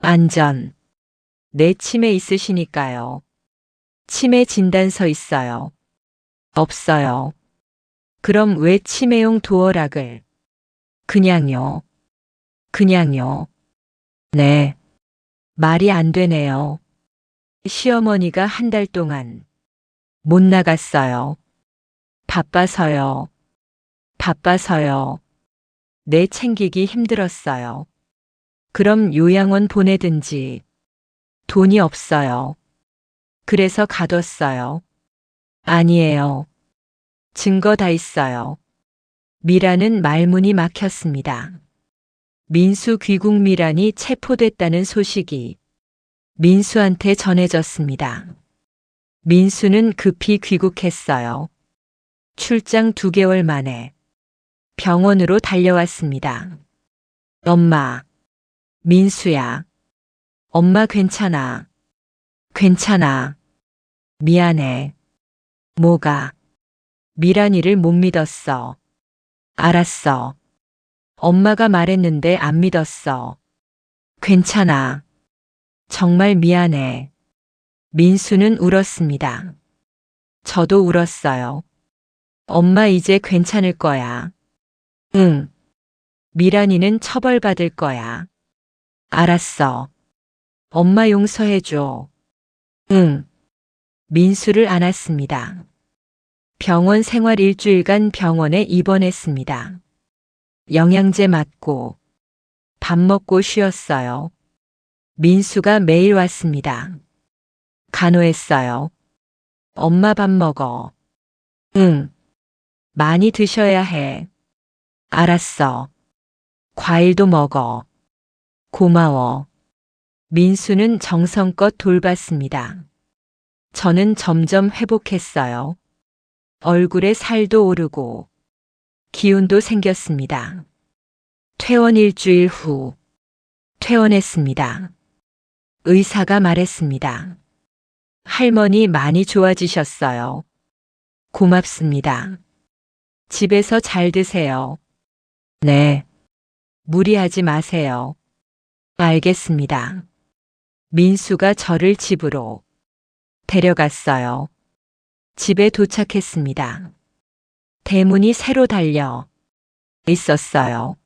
안전. 내 치매 있으시니까요. 치매 진단서 있어요. 없어요. 그럼 왜 치매용 도어락을? 그냥요. 그냥요. 네. 말이 안 되네요. 시어머니가 한 달 동안 못 나갔어요. 바빠서요. 바빠서요. 내 챙기기 힘들었어요. 그럼 요양원 보내든지. 돈이 없어요. 그래서 가뒀어요. 아니에요. 증거 다 있어요. 미라는 말문이 막혔습니다. 민수 귀국 미란이 체포됐다는 소식이 민수한테 전해졌습니다. 민수는 급히 귀국했어요. 출장 2개월 만에 병원으로 달려왔습니다. 엄마. 민수야. 엄마 괜찮아. 괜찮아. 미안해. 뭐가? 미란이를 못 믿었어. 알았어. 엄마가 말했는데 안 믿었어. 괜찮아. 정말 미안해. 민수는 울었습니다. 저도 울었어요. 엄마 이제 괜찮을 거야. 응. 미란이는 처벌받을 거야. 알았어. 엄마 용서해줘. 응. 민수를 안았습니다. 병원 생활 일주일간 병원에 입원했습니다. 영양제 맞고 밥 먹고 쉬었어요. 민수가 매일 왔습니다. 간호했어요. 엄마 밥 먹어. 응. 많이 드셔야 해. 알았어. 과일도 먹어. 고마워. 민수는 정성껏 돌봤습니다. 저는 점점 회복했어요. 얼굴에 살도 오르고 기운도 생겼습니다. 퇴원 일주일 후 퇴원했습니다. 의사가 말했습니다. 할머니 많이 좋아지셨어요. 고맙습니다. 집에서 잘 드세요. 네. 무리하지 마세요. 알겠습니다. 민수가 저를 집으로 데려갔어요. 집에 도착했습니다. 대문이 새로 달려 있었어요.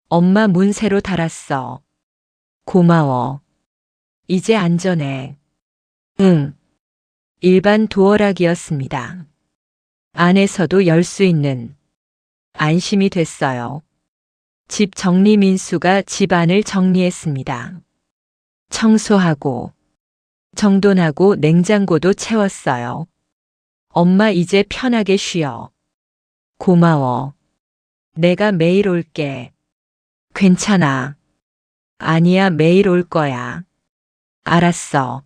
엄마 문 새로 달았어. 고마워. 이제 안전해. 응. 일반 도어락이었습니다. 안에서도 열 수 있는. 안심이 됐어요. 집 정리 민수가 집안을 정리했습니다. 청소하고 정돈하고 냉장고도 채웠어요. 엄마 이제 편하게 쉬어. 고마워. 내가 매일 올게. 괜찮아. 아니야, 매일 올 거야. 알았어.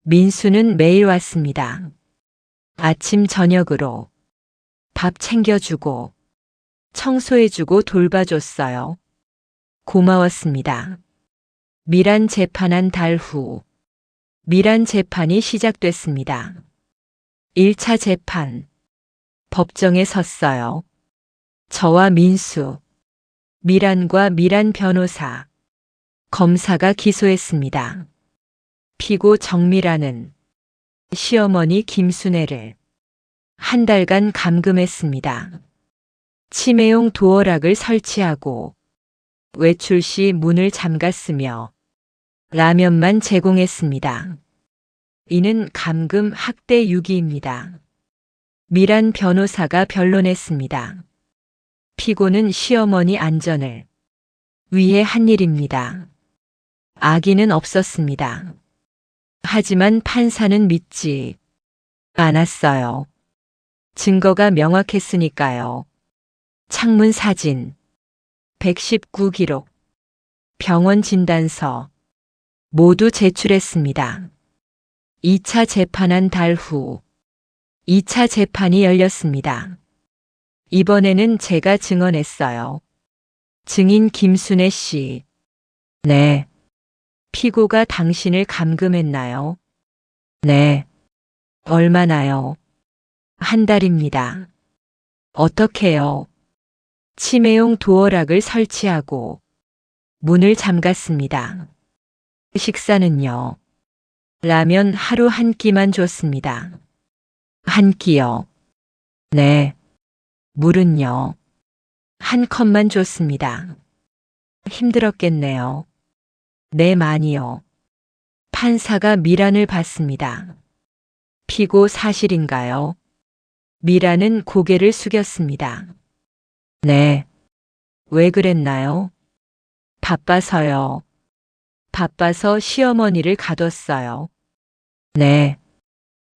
민수는 매일 왔습니다. 아침 저녁으로 밥 챙겨주고 청소해주고 돌봐줬어요. 고마웠습니다. 미란 재판한 달 후, 미란 재판이 시작됐습니다. 1차 재판. 법정에 섰어요. 저와 민수, 미란과 미란 변호사, 검사가 기소했습니다. 피고 정미라는 시어머니 김순애를 한 달간 감금했습니다. 치매용 도어락을 설치하고 외출 시 문을 잠갔으며 라면만 제공했습니다. 이는 감금 학대 유기입니다. 미란 변호사가 변론했습니다. 피고는 시어머니 안전을 위해 한 일입니다. 악의는 없었습니다. 하지만 판사는 믿지 않았어요. 증거가 명확했으니까요. 창문 사진, 119 기록, 병원 진단서 모두 제출했습니다. 2차 재판한 달 후, 2차 재판이 열렸습니다. 이번에는 제가 증언했어요. 증인 김순애 씨. 네. 피고가 당신을 감금했나요? 네. 얼마나요? 한 달입니다. 어떻게요? 치매용 도어락을 설치하고 문을 잠갔습니다. 식사는요? 라면 하루 한 끼만 줬습니다. 한 끼요? 네. 물은요? 한 컵만 줬습니다. 힘들었겠네요. 네, 많이요. 판사가 미란을 받습니다. 피고 사실인가요? 미란은 고개를 숙였습니다. 네. 왜 그랬나요? 바빠서요. 바빠서 시어머니를 가뒀어요. 네.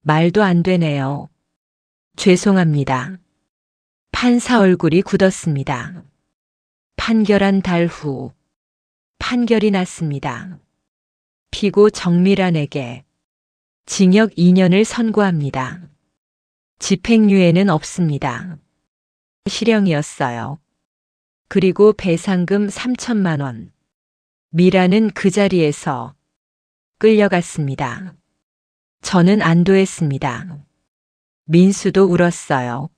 말도 안 되네요. 죄송합니다. 판사 얼굴이 굳었습니다. 판결한 달 후, 판결이 났습니다. 피고 정미란에게 징역 2년을 선고합니다. 집행유예는 없습니다. 실형이었어요. 그리고 배상금 3천만 원. 미란은 그 자리에서 끌려갔습니다. 저는 안도했습니다. 민수도 울었어요.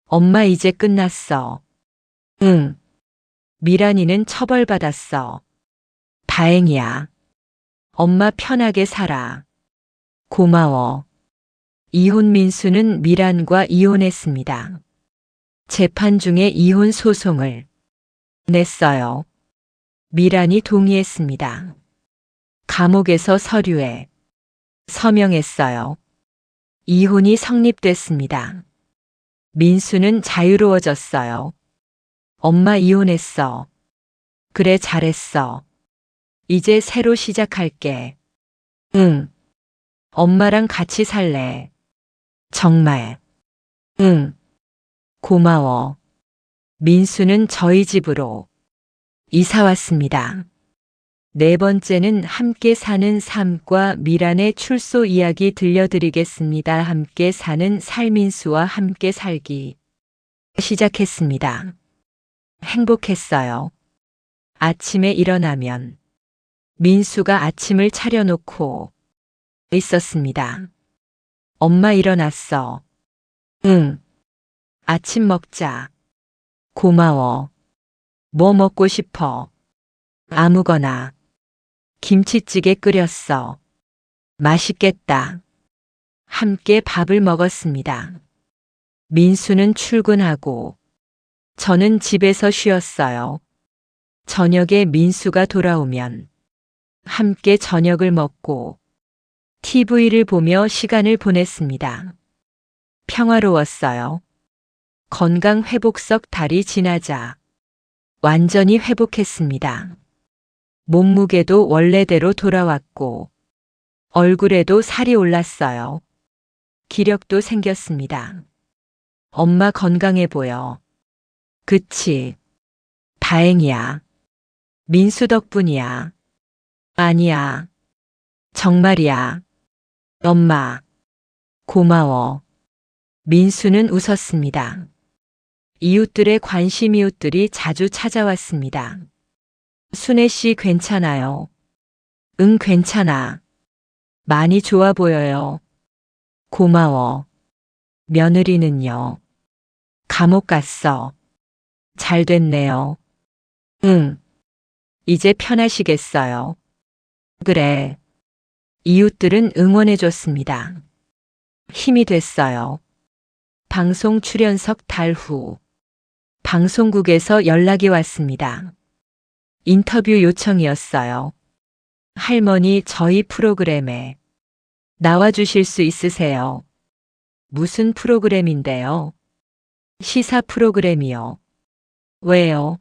엄마 이제 끝났어. 응. 미란이는 처벌받았어. 다행이야. 엄마 편하게 살아. 고마워. 이혼 민수는 미란과 이혼했습니다. 재판 중에 이혼 소송을 냈어요. 미란이 동의했습니다. 감옥에서 서류에 서명했어요. 이혼이 성립됐습니다. 민수는 자유로워졌어요. 엄마 이혼했어. 그래, 잘했어. 이제 새로 시작할게. 응. 엄마랑 같이 살래. 정말. 응. 고마워. 민수는 저희 집으로 이사 왔습니다. 네 번째는 함께 사는 삶과 미란의 출소 이야기 들려드리겠습니다. 함께 사는 살민수와 함께 살기 시작했습니다. 행복했어요. 아침에 일어나면 민수가 아침을 차려놓고 있었습니다. 엄마 일어났어. 응. 아침 먹자. 고마워. 뭐 먹고 싶어? 아무거나. 김치찌개 끓였어. 맛있겠다. 함께 밥을 먹었습니다. 민수는 출근하고 저는 집에서 쉬었어요. 저녁에 민수가 돌아오면 함께 저녁을 먹고 TV를 보며 시간을 보냈습니다. 평화로웠어요. 건강 회복석 달이 지나자 완전히 회복했습니다. 몸무게도 원래대로 돌아왔고 얼굴에도 살이 올랐어요. 기력도 생겼습니다. 엄마 건강해 보여. 그치? 다행이야. 민수 덕분이야. 아니야. 정말이야. 엄마. 고마워. 민수는 웃었습니다. 이웃들의 관심 이웃들이 자주 찾아왔습니다. 순애 씨 괜찮아요? 응, 괜찮아. 많이 좋아 보여요. 고마워. 며느리는요? 감옥 갔어. 잘 됐네요. 응. 이제 편하시겠어요. 그래. 이웃들은 응원해줬습니다. 힘이 됐어요. 방송 출연석 달 후. 방송국에서 연락이 왔습니다. 인터뷰 요청이었어요. 할머니 저희 프로그램에 나와주실 수 있으세요? 무슨 프로그램인데요? 시사 프로그램이요. 왜요?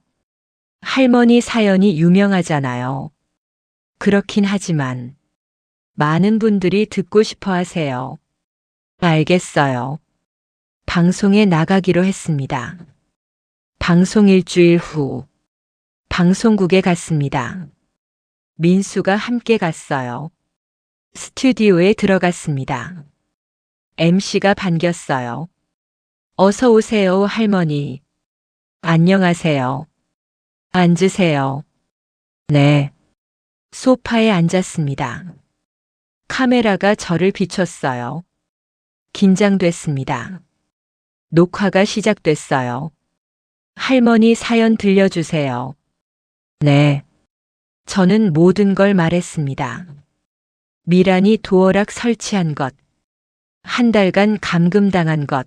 할머니 사연이 유명하잖아요. 그렇긴 하지만 많은 분들이 듣고 싶어 하세요. 알겠어요. 방송에 나가기로 했습니다. 방송 일주일 후 방송국에 갔습니다. 민수가 함께 갔어요. 스튜디오에 들어갔습니다. MC가 반겼어요. 어서 오세요, 할머니. 안녕하세요. 앉으세요. 네. 소파에 앉았습니다. 카메라가 저를 비췄어요. 긴장됐습니다. 녹화가 시작됐어요. 할머니 사연 들려주세요. 네. 저는 모든 걸 말했습니다. 미란이 도어락 설치한 것, 한 달간 감금당한 것,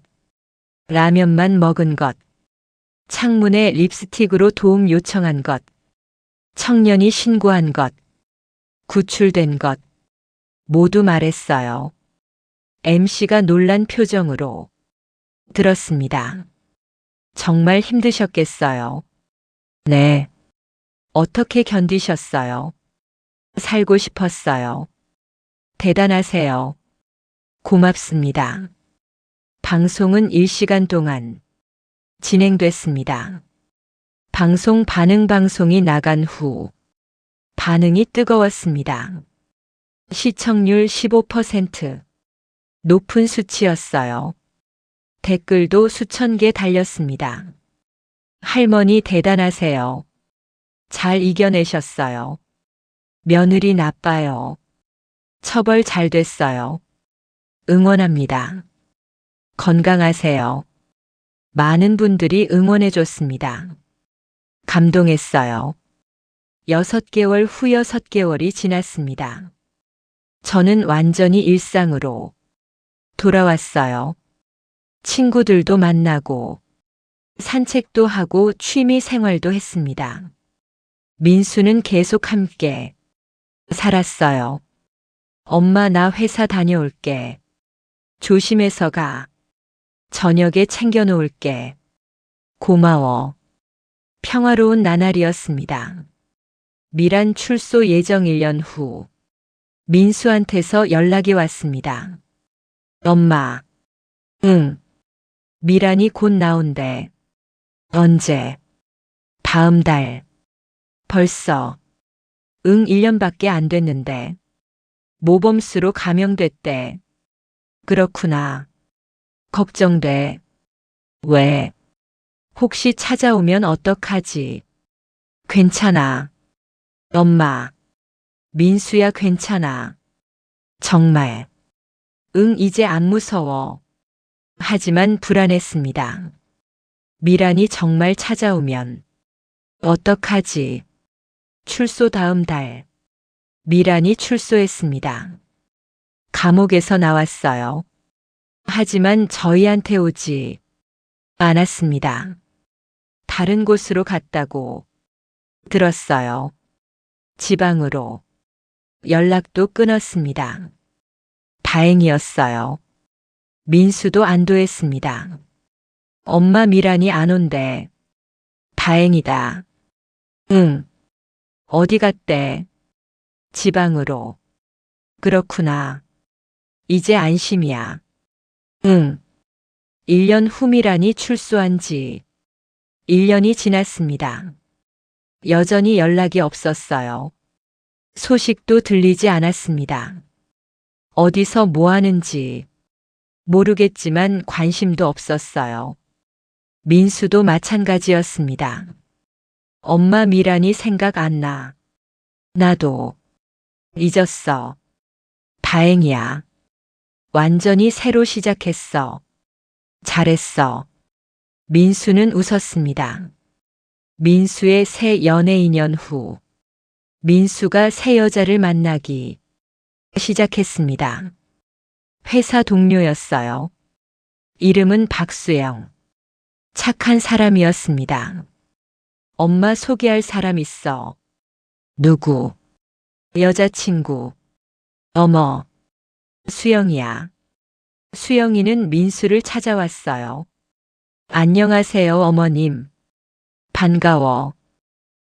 라면만 먹은 것, 창문에 립스틱으로 도움 요청한 것, 청년이 신고한 것, 구출된 것, 모두 말했어요. MC가 놀란 표정으로 들었습니다. 정말 힘드셨겠어요. 네. 어떻게 견디셨어요? 살고 싶었어요. 대단하세요. 고맙습니다. 방송은 1시간 동안 진행됐습니다. 방송 반응 방송이 나간 후 반응이 뜨거웠습니다. 시청률 15%. 높은 수치였어요. 댓글도 수천 개 달렸습니다. 할머니 대단하세요. 잘 이겨내셨어요. 며느리 나빠요. 처벌 잘 됐어요. 응원합니다. 건강하세요. 많은 분들이 응원해줬습니다. 감동했어요. 6개월 후 6개월이 지났습니다. 저는 완전히 일상으로 돌아왔어요. 친구들도 만나고 산책도 하고 취미 생활도 했습니다. 민수는 계속 함께 살았어요. 엄마 나 회사 다녀올게. 조심해서 가. 저녁에 챙겨놓을게. 고마워. 평화로운 나날이었습니다. 미란 출소 예정 1년 후 민수한테서 연락이 왔습니다. 엄마. 응. 미란이 곧 나온대. 언제? 다음 달. 벌써. 응, 1년밖에 안 됐는데. 모범수로 감형됐대. 그렇구나. 걱정돼. 왜? 혹시 찾아오면 어떡하지? 괜찮아. 엄마. 민수야 괜찮아. 정말. 응, 이제 안 무서워. 하지만 불안했습니다. 미란이 정말 찾아오면 어떡하지? 출소 다음 달. 미란이 출소했습니다. 감옥에서 나왔어요. 하지만 저희한테 오지 않았습니다. 다른 곳으로 갔다고 들었어요. 지방으로. 연락도 끊었습니다. 다행이었어요. 민수도 안도했습니다. 엄마 미란이 안 온대. 다행이다. 응. 어디 갔대? 지방으로. 그렇구나. 이제 안심이야. 응. 1년 후 미란이 출소한 지 1년이 지났습니다. 여전히 연락이 없었어요. 소식도 들리지 않았습니다. 어디서 뭐 하는지 모르겠지만 관심도 없었어요. 민수도 마찬가지였습니다. 엄마 미란이 생각 안 나. 나도. 잊었어. 다행이야. 완전히 새로 시작했어. 잘했어. 민수는 웃었습니다. 민수의 새 연애 2년 후, 민수가 새 여자를 만나기 시작했습니다. 회사 동료였어요. 이름은 박수영. 착한 사람이었습니다. 엄마 소개할 사람 있어. 누구? 여자친구. 어머. 수영이야. 수영이는 민수를 찾아왔어요. 안녕하세요, 어머님. 반가워.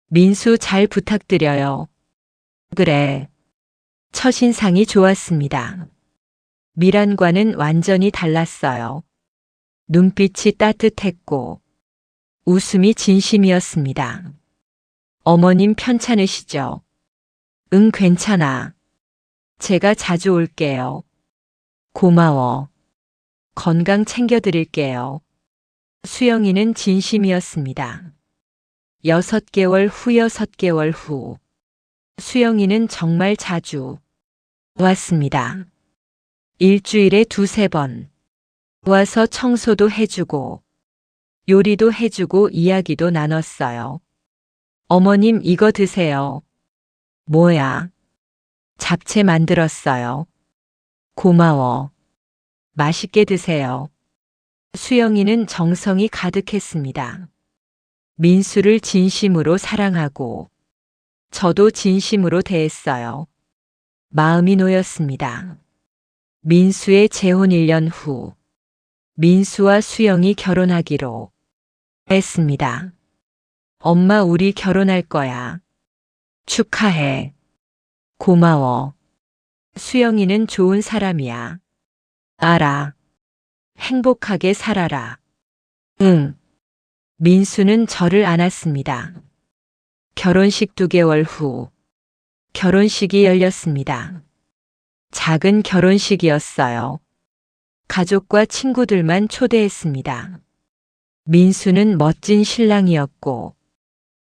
민수 잘 부탁드려요. 그래. 첫인상이 좋았습니다. 미란과는 완전히 달랐어요. 눈빛이 따뜻했고 웃음이 진심이었습니다. 어머님 편찮으시죠? 응, 괜찮아. 제가 자주 올게요. 고마워. 건강 챙겨드릴게요. 수영이는 진심이었습니다. 6개월 후 6개월 후. 수영이는 정말 자주 왔습니다. 일주일에 2~3번. 와서 청소도 해주고, 요리도 해주고 이야기도 나눴어요. 어머님 이거 드세요. 뭐야? 잡채 만들었어요. 고마워. 맛있게 드세요. 수영이는 정성이 가득했습니다. 민수를 진심으로 사랑하고 저도 진심으로 대했어요. 마음이 놓였습니다. 민수의 재혼 1년 후 민수와 수영이 결혼하기로 했습니다. 엄마 우리 결혼할 거야. 축하해. 고마워. 수영이는 좋은 사람이야. 알아. 행복하게 살아라. 응. 민수는 저를 안았습니다. 결혼식 2개월 후 결혼식이 열렸습니다. 작은 결혼식이었어요. 가족과 친구들만 초대했습니다. 민수는 멋진 신랑이었고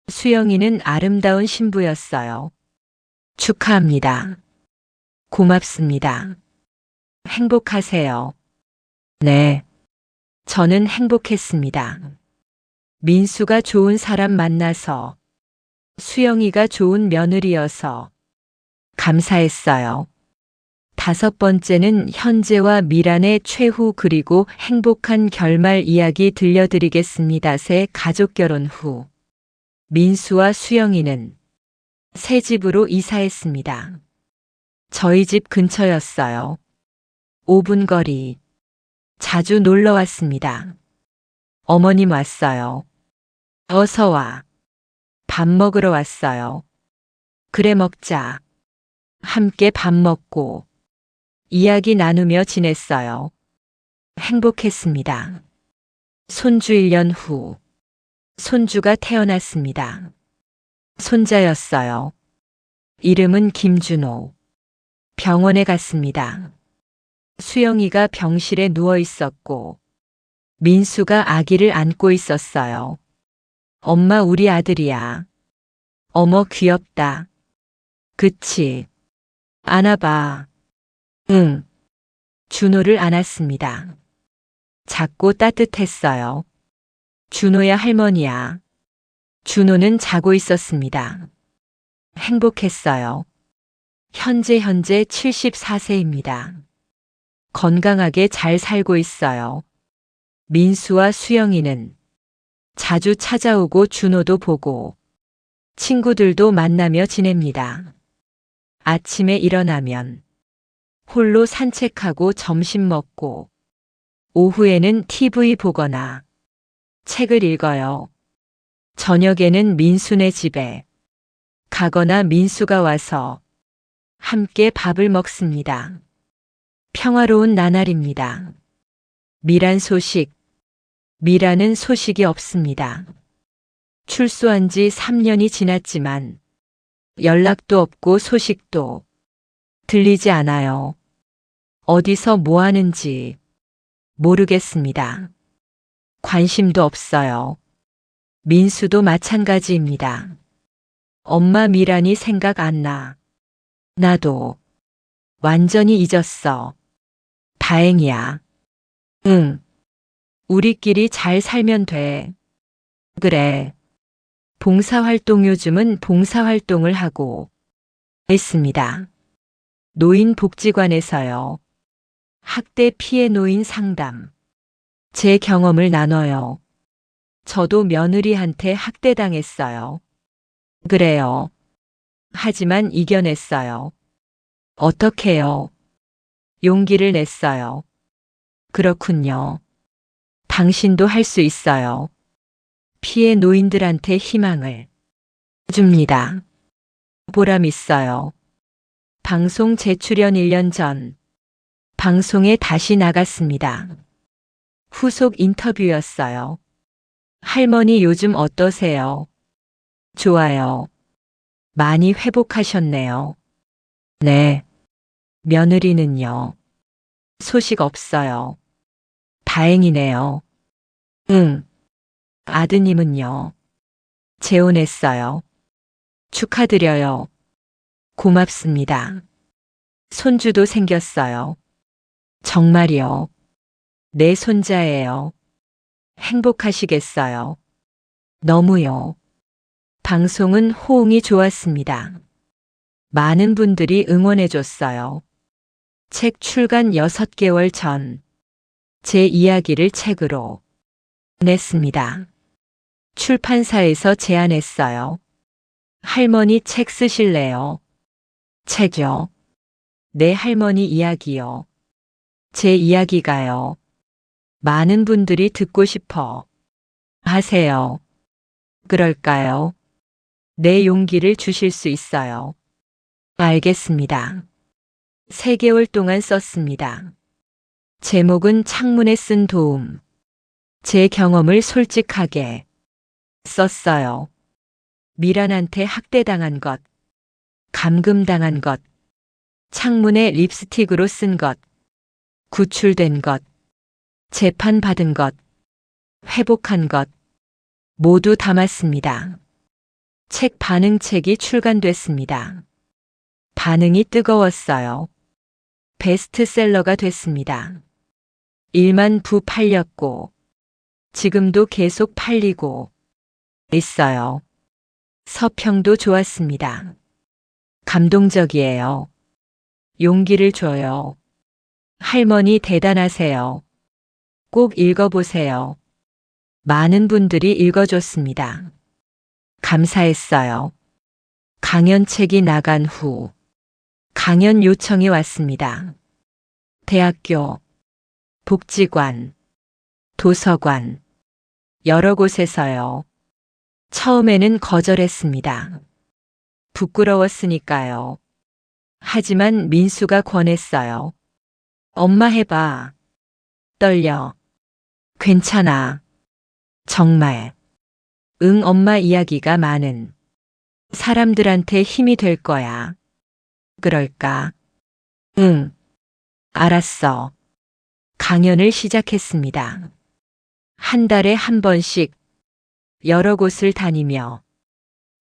수영이는 아름다운 신부였어요. 축하합니다. 고맙습니다. 행복하세요. 네. 저는 행복했습니다. 민수가 좋은 사람 만나서, 수영이가 좋은 며느리여서 감사했어요. 5번째는 현재와 미란의 최후 그리고 행복한 결말 이야기 들려드리겠습니다. 새 가족 결혼 후 민수와 수영이는 새 집으로 이사했습니다. 저희 집 근처였어요. 5분 거리. 자주 놀러 왔습니다. 어머님 왔어요. 어서 와. 밥 먹으러 왔어요. 그래 먹자. 함께 밥 먹고 이야기 나누며 지냈어요. 행복했습니다. 손주 1년 후 손주가 태어났습니다. 손자였어요. 이름은 김준호. 병원에 갔습니다. 수영이가 병실에 누워 있었고 민수가 아기를 안고 있었어요. 엄마 우리 아들이야. 어머 귀엽다. 그치? 안아봐. 응. 준호를 안았습니다. 작고 따뜻했어요. 준호야 할머니야. 준호는 자고 있었습니다. 행복했어요. 현재 74세입니다. 건강하게 잘 살고 있어요. 민수와 수영이는 자주 찾아오고 준호도 보고 친구들도 만나며 지냅니다. 아침에 일어나면 홀로 산책하고 점심 먹고 오후에는 TV 보거나 책을 읽어요. 저녁에는 민수네 집에 가거나 민수가 와서 함께 밥을 먹습니다. 평화로운 나날입니다. 미란 소식, 미라는 소식이 없습니다. 출소한 지 3년이 지났지만 연락도 없고 소식도 들리지 않아요. 어디서 뭐 하는지 모르겠습니다. 관심도 없어요. 민수도 마찬가지입니다. 엄마 미란이 생각 안 나. 나도 완전히 잊었어. 다행이야. 응. 우리끼리 잘 살면 돼. 그래. 봉사활동 요즘은 봉사활동을 하고 있습니다. 노인복지관에서요. 학대 피해 노인 상담. 제 경험을 나눠요. 저도 며느리한테 학대당했어요. 그래요. 하지만 이겨냈어요. 어떻게요? 용기를 냈어요. 그렇군요. 당신도 할 수 있어요. 피해 노인들한테 희망을 줍니다. 보람 있어요. 방송 재출연 1년 전 방송에 다시 나갔습니다. 후속 인터뷰였어요. 할머니 요즘 어떠세요? 좋아요. 많이 회복하셨네요. 네. 며느리는요? 소식 없어요. 다행이네요. 응. 아드님은요? 재혼했어요. 축하드려요. 고맙습니다. 손주도 생겼어요. 정말요? 내 손자예요. 행복하시겠어요? 너무요. 방송은 호응이 좋았습니다. 많은 분들이 응원해줬어요. 책 출간 6개월 전 제 이야기를 책으로 냈습니다. 출판사에서 제안했어요. 할머니 책 쓰실래요? 책요? 내 할머니 이야기요. 제 이야기가요. 많은 분들이 듣고 싶어 하세요. 그럴까요? 내 용기를 주실 수 있어요. 알겠습니다. 3개월 동안 썼습니다. 제목은 창문에 쓴 도움. 제 경험을 솔직하게 썼어요. 미란한테 학대당한 것, 감금당한 것, 창문에 립스틱으로 쓴 것, 구출된 것, 재판받은 것, 회복한 것, 모두 담았습니다. 책 반응책이 출간됐습니다. 반응이 뜨거웠어요. 베스트셀러가 됐습니다. 1만 부 팔렸고, 지금도 계속 팔리고 있어요. 서평도 좋았습니다. 감동적이에요. 용기를 줘요. 할머니 대단하세요. 꼭 읽어보세요. 많은 분들이 읽어줬습니다. 감사했어요. 강연책이 나간 후 강연 요청이 왔습니다. 대학교, 복지관, 도서관, 여러 곳에서요. 처음에는 거절했습니다. 부끄러웠으니까요. 하지만 민수가 권했어요. 엄마 해봐. 떨려. 괜찮아. 정말. 응, 엄마 이야기가 많은 사람들한테 힘이 될 거야. 그럴까? 응. 알았어. 강연을 시작했습니다. 한 달에 한 번씩 여러 곳을 다니며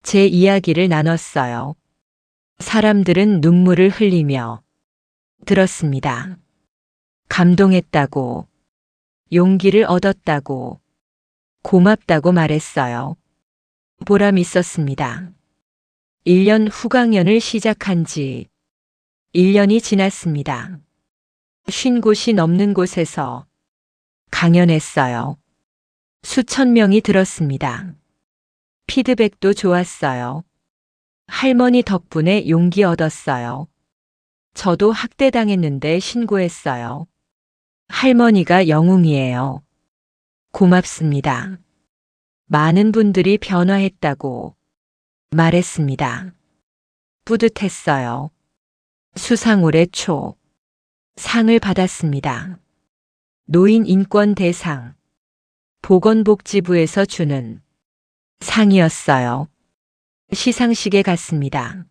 제 이야기를 나눴어요. 사람들은 눈물을 흘리며 들었습니다. 감동했다고, 용기를 얻었다고, 고맙다고 말했어요. 보람 있었습니다. 1년 후 강연을 시작한 지 1년이 지났습니다. 50곳이 넘는 곳에서 강연했어요. 수천 명이 들었습니다. 피드백도 좋았어요. 할머니 덕분에 용기 얻었어요. 저도 학대당했는데 신고했어요. 할머니가 영웅이에요. 고맙습니다. 많은 분들이 변화했다고 말했습니다. 뿌듯했어요. 수상올해 초 상을 받았습니다. 노인 인권 대상 보건복지부에서 주는 상이었어요. 시상식에 갔습니다.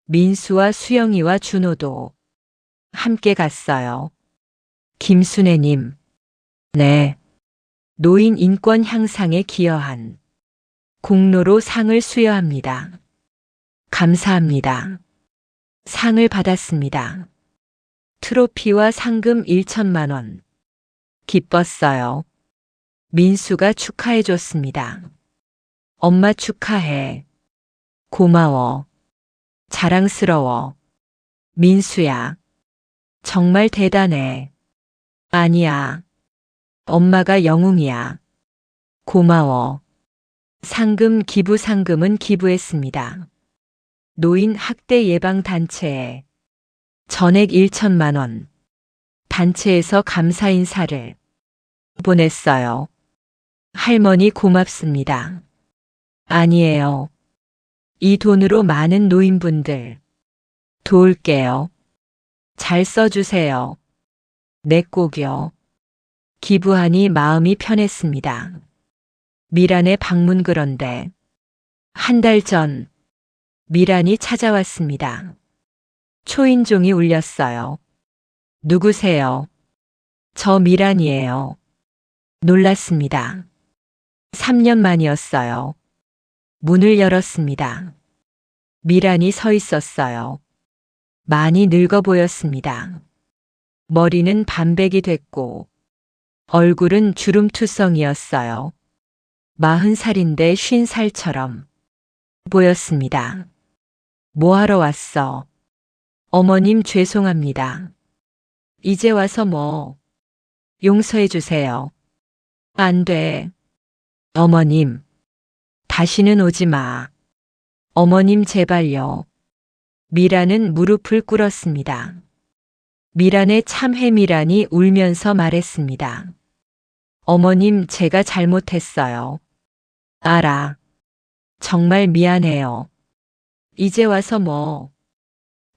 민수와 수영이와 준호도 함께 갔어요. 김순애님, 네. 노인 인권 향상에 기여한 공로로 상을 수여합니다. 감사합니다. 상을 받았습니다. 트로피와 상금 1천만 원. 기뻤어요. 민수가 축하해 줬습니다. 엄마 축하해. 고마워. 자랑스러워. 민수야. 정말 대단해. 아니야. 엄마가 영웅이야. 고마워. 상금 기부 상금은 기부했습니다. 노인 학대 예방 단체에 전액 1천만 원. 단체에서 감사 인사를 보냈어요. 할머니 고맙습니다. 아니에요. 이 돈으로 많은 노인분들 도울게요. 잘 써주세요. 네 꼭요. 기부하니 마음이 편했습니다. 미란의 방문 그런데 한 달 전 미란이 찾아왔습니다. 초인종이 울렸어요. 누구세요? 저 미란이에요. 놀랐습니다. 3년 만이었어요. 문을 열었습니다. 미란이 서 있었어요. 많이 늙어 보였습니다. 머리는 반백이 됐고 얼굴은 주름투성이었어요. 40살인데 50살처럼 보였습니다. 뭐하러 왔어? 어머님 죄송합니다. 이제 와서 뭐 용서해 주세요. 안 돼. 어머님, 다시는 오지 마. 어머님 제발요. 미란은 무릎을 꿇었습니다. 미란의 참회 미란이 울면서 말했습니다. 어머님 제가 잘못했어요. 알아. 정말 미안해요. 이제 와서 뭐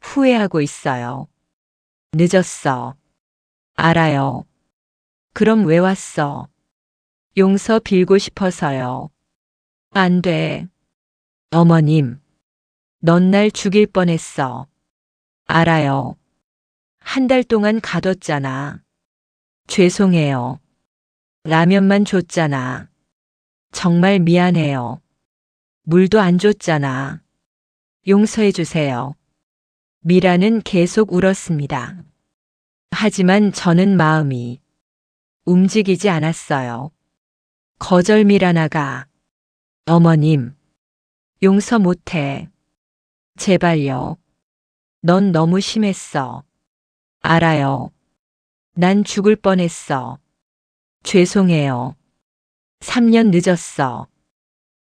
후회하고 있어요. 늦었어. 알아요. 그럼 왜 왔어? 용서 빌고 싶어서요. 안 돼. 어머님, 넌 날 죽일 뻔했어. 알아요. 한 달 동안 가뒀잖아. 죄송해요. 라면만 줬잖아. 정말 미안해요. 물도 안 줬잖아. 용서해 주세요. 미라는 계속 울었습니다. 하지만 저는 마음이 움직이지 않았어요. 거절 미라나가 어머님, 용서 못해. 제발요. 넌 너무 심했어. 알아요. 난 죽을 뻔했어. 죄송해요. 3년 늦었어.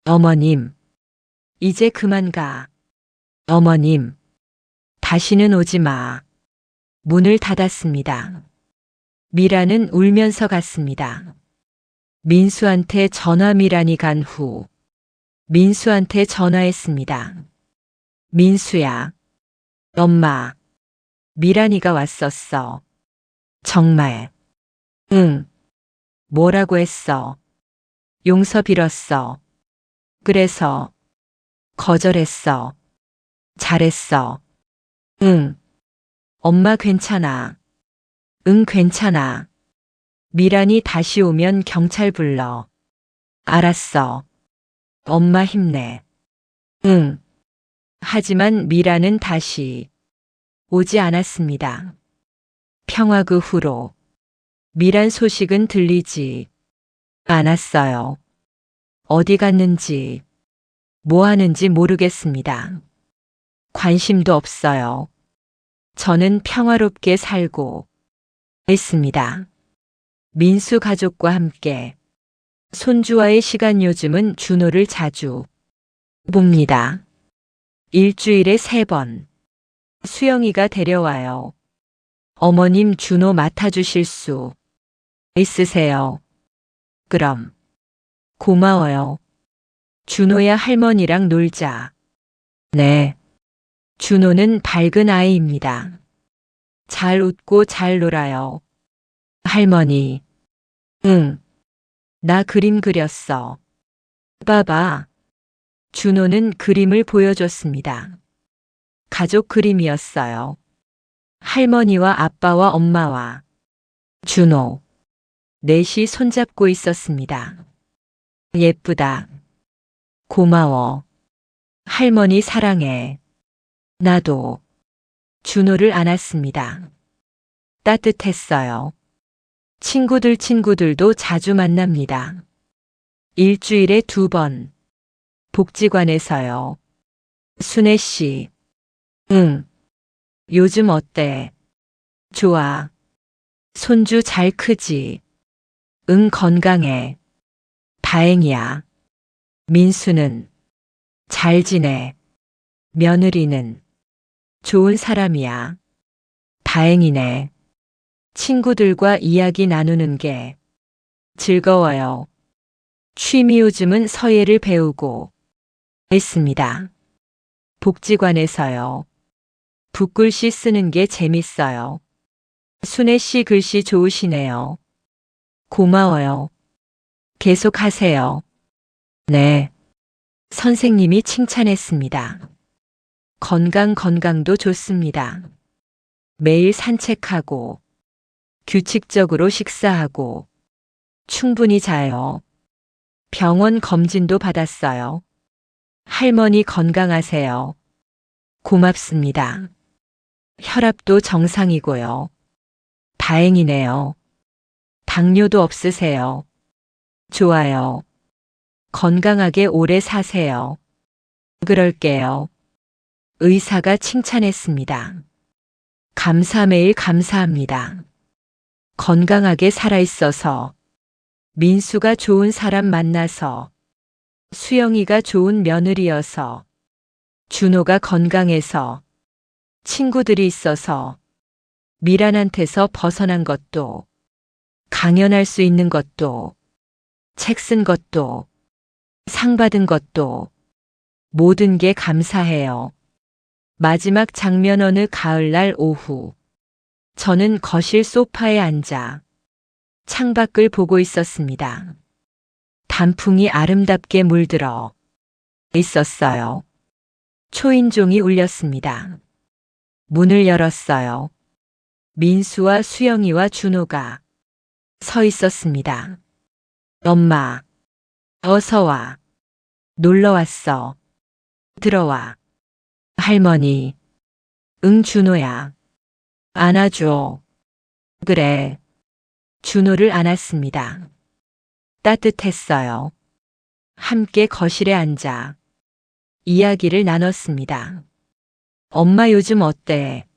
어머님, 이제 그만 가. 어머님, 다시는 오지 마. 문을 닫았습니다. 미라는 울면서 갔습니다. 민수한테 전화 미란이 간 후 민수한테 전화했습니다. 민수야, 엄마, 미란이가 왔었어. 정말? 응. 뭐라고 했어? 용서 빌었어. 그래서 거절했어. 잘했어. 응. 엄마 괜찮아. 응, 괜찮아. 미란이 다시 오면 경찰 불러. 알았어. 엄마 힘내. 응. 하지만 미란은 다시 오지 않았습니다. 평화 그 후로 미란 소식은 들리지 않았어요. 어디 갔는지, 뭐 하는지 모르겠습니다. 관심도 없어요. 저는 평화롭게 살고 있습니다. 민수 가족과 함께 손주와의 시간 요즘은 준호를 자주 봅니다. 일주일에 3번. 수영이가 데려와요. 어머님 준호 맡아주실 수 있으세요? 그럼. 고마워요. 준호야 할머니랑 놀자. 네. 준호는 밝은 아이입니다. 잘 웃고 잘 놀아요. 할머니. 응. 나 그림 그렸어. 봐봐. 준호는 그림을 보여줬습니다. 가족 그림이었어요. 할머니와 아빠와 엄마와 준호. 넷이 손잡고 있었습니다. 예쁘다. 고마워. 할머니 사랑해. 나도. 준호를 안았습니다. 따뜻했어요. 친구들도 자주 만납니다. 일주일에 2번. 복지관에서요. 순애 씨. 응. 요즘 어때? 좋아. 손주 잘 크지? 응, 건강해. 다행이야. 민수는 잘 지내. 며느리는 좋은 사람이야. 다행이네. 친구들과 이야기 나누는 게 즐거워요. 취미 요즘은 서예를 배우고 있습니다. 복지관에서요. 붓글씨 쓰는 게 재밌어요. 순애 씨 글씨 좋으시네요. 고마워요. 계속 하세요. 네. 선생님이 칭찬했습니다. 건강도 좋습니다. 매일 산책하고 규칙적으로 식사하고 충분히 자요. 병원 검진도 받았어요. 할머니 건강하세요. 고맙습니다. 혈압도 정상이고요. 다행이네요. 당뇨도 없으세요. 좋아요. 건강하게 오래 사세요. 그럴게요. 의사가 칭찬했습니다. 매일 감사합니다. 건강하게 살아있어서, 민수가 좋은 사람 만나서, 수영이가 좋은 며느리여서, 준호가 건강해서, 친구들이 있어서, 미란한테서 벗어난 것도, 강연할 수 있는 것도, 책 쓴 것도, 상 받은 것도, 모든 게 감사해요. 마지막 장면 어느 가을날 오후. 저는 거실 소파에 앉아 창밖을 보고 있었습니다. 단풍이 아름답게 물들어 있었어요. 초인종이 울렸습니다. 문을 열었어요. 민수와 수영이와 준호가 서 있었습니다. 엄마, 어서 와. 놀러 왔어. 들어와. 할머니. 응, 준호야. 안아줘. 그래. 준호를 안았습니다. 따뜻했어요. 함께 거실에 앉아 이야기를 나눴습니다. 엄마 요즘 어때?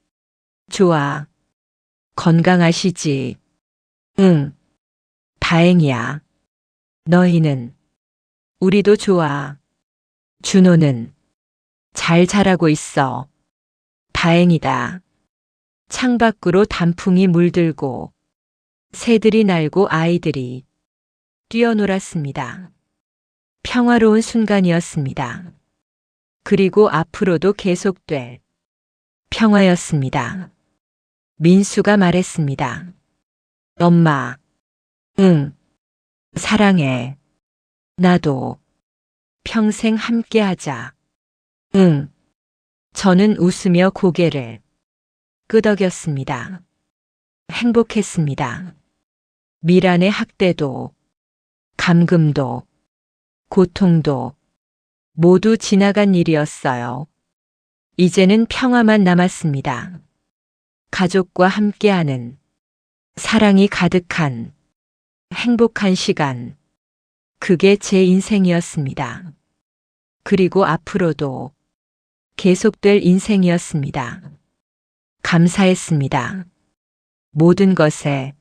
좋아. 건강하시지? 응. 다행이야. 너희는? 우리도 좋아. 준호는? 잘 자라고 있어. 다행이다. 창밖으로 단풍이 물들고 새들이 날고 아이들이 뛰어놀았습니다. 평화로운 순간이었습니다. 그리고 앞으로도 계속될 평화였습니다. 민수가 말했습니다. 엄마. 응. 사랑해. 나도. 평생 함께하자. 응. 저는 웃으며 고개를 끄덕였습니다. 행복했습니다. 미란의 학대도, 감금도, 고통도 모두 지나간 일이었어요. 이제는 평화만 남았습니다. 가족과 함께하는 사랑이 가득한 행복한 시간. 그게 제 인생이었습니다. 그리고 앞으로도 계속될 인생이었습니다. 감사했습니다. 모든 것에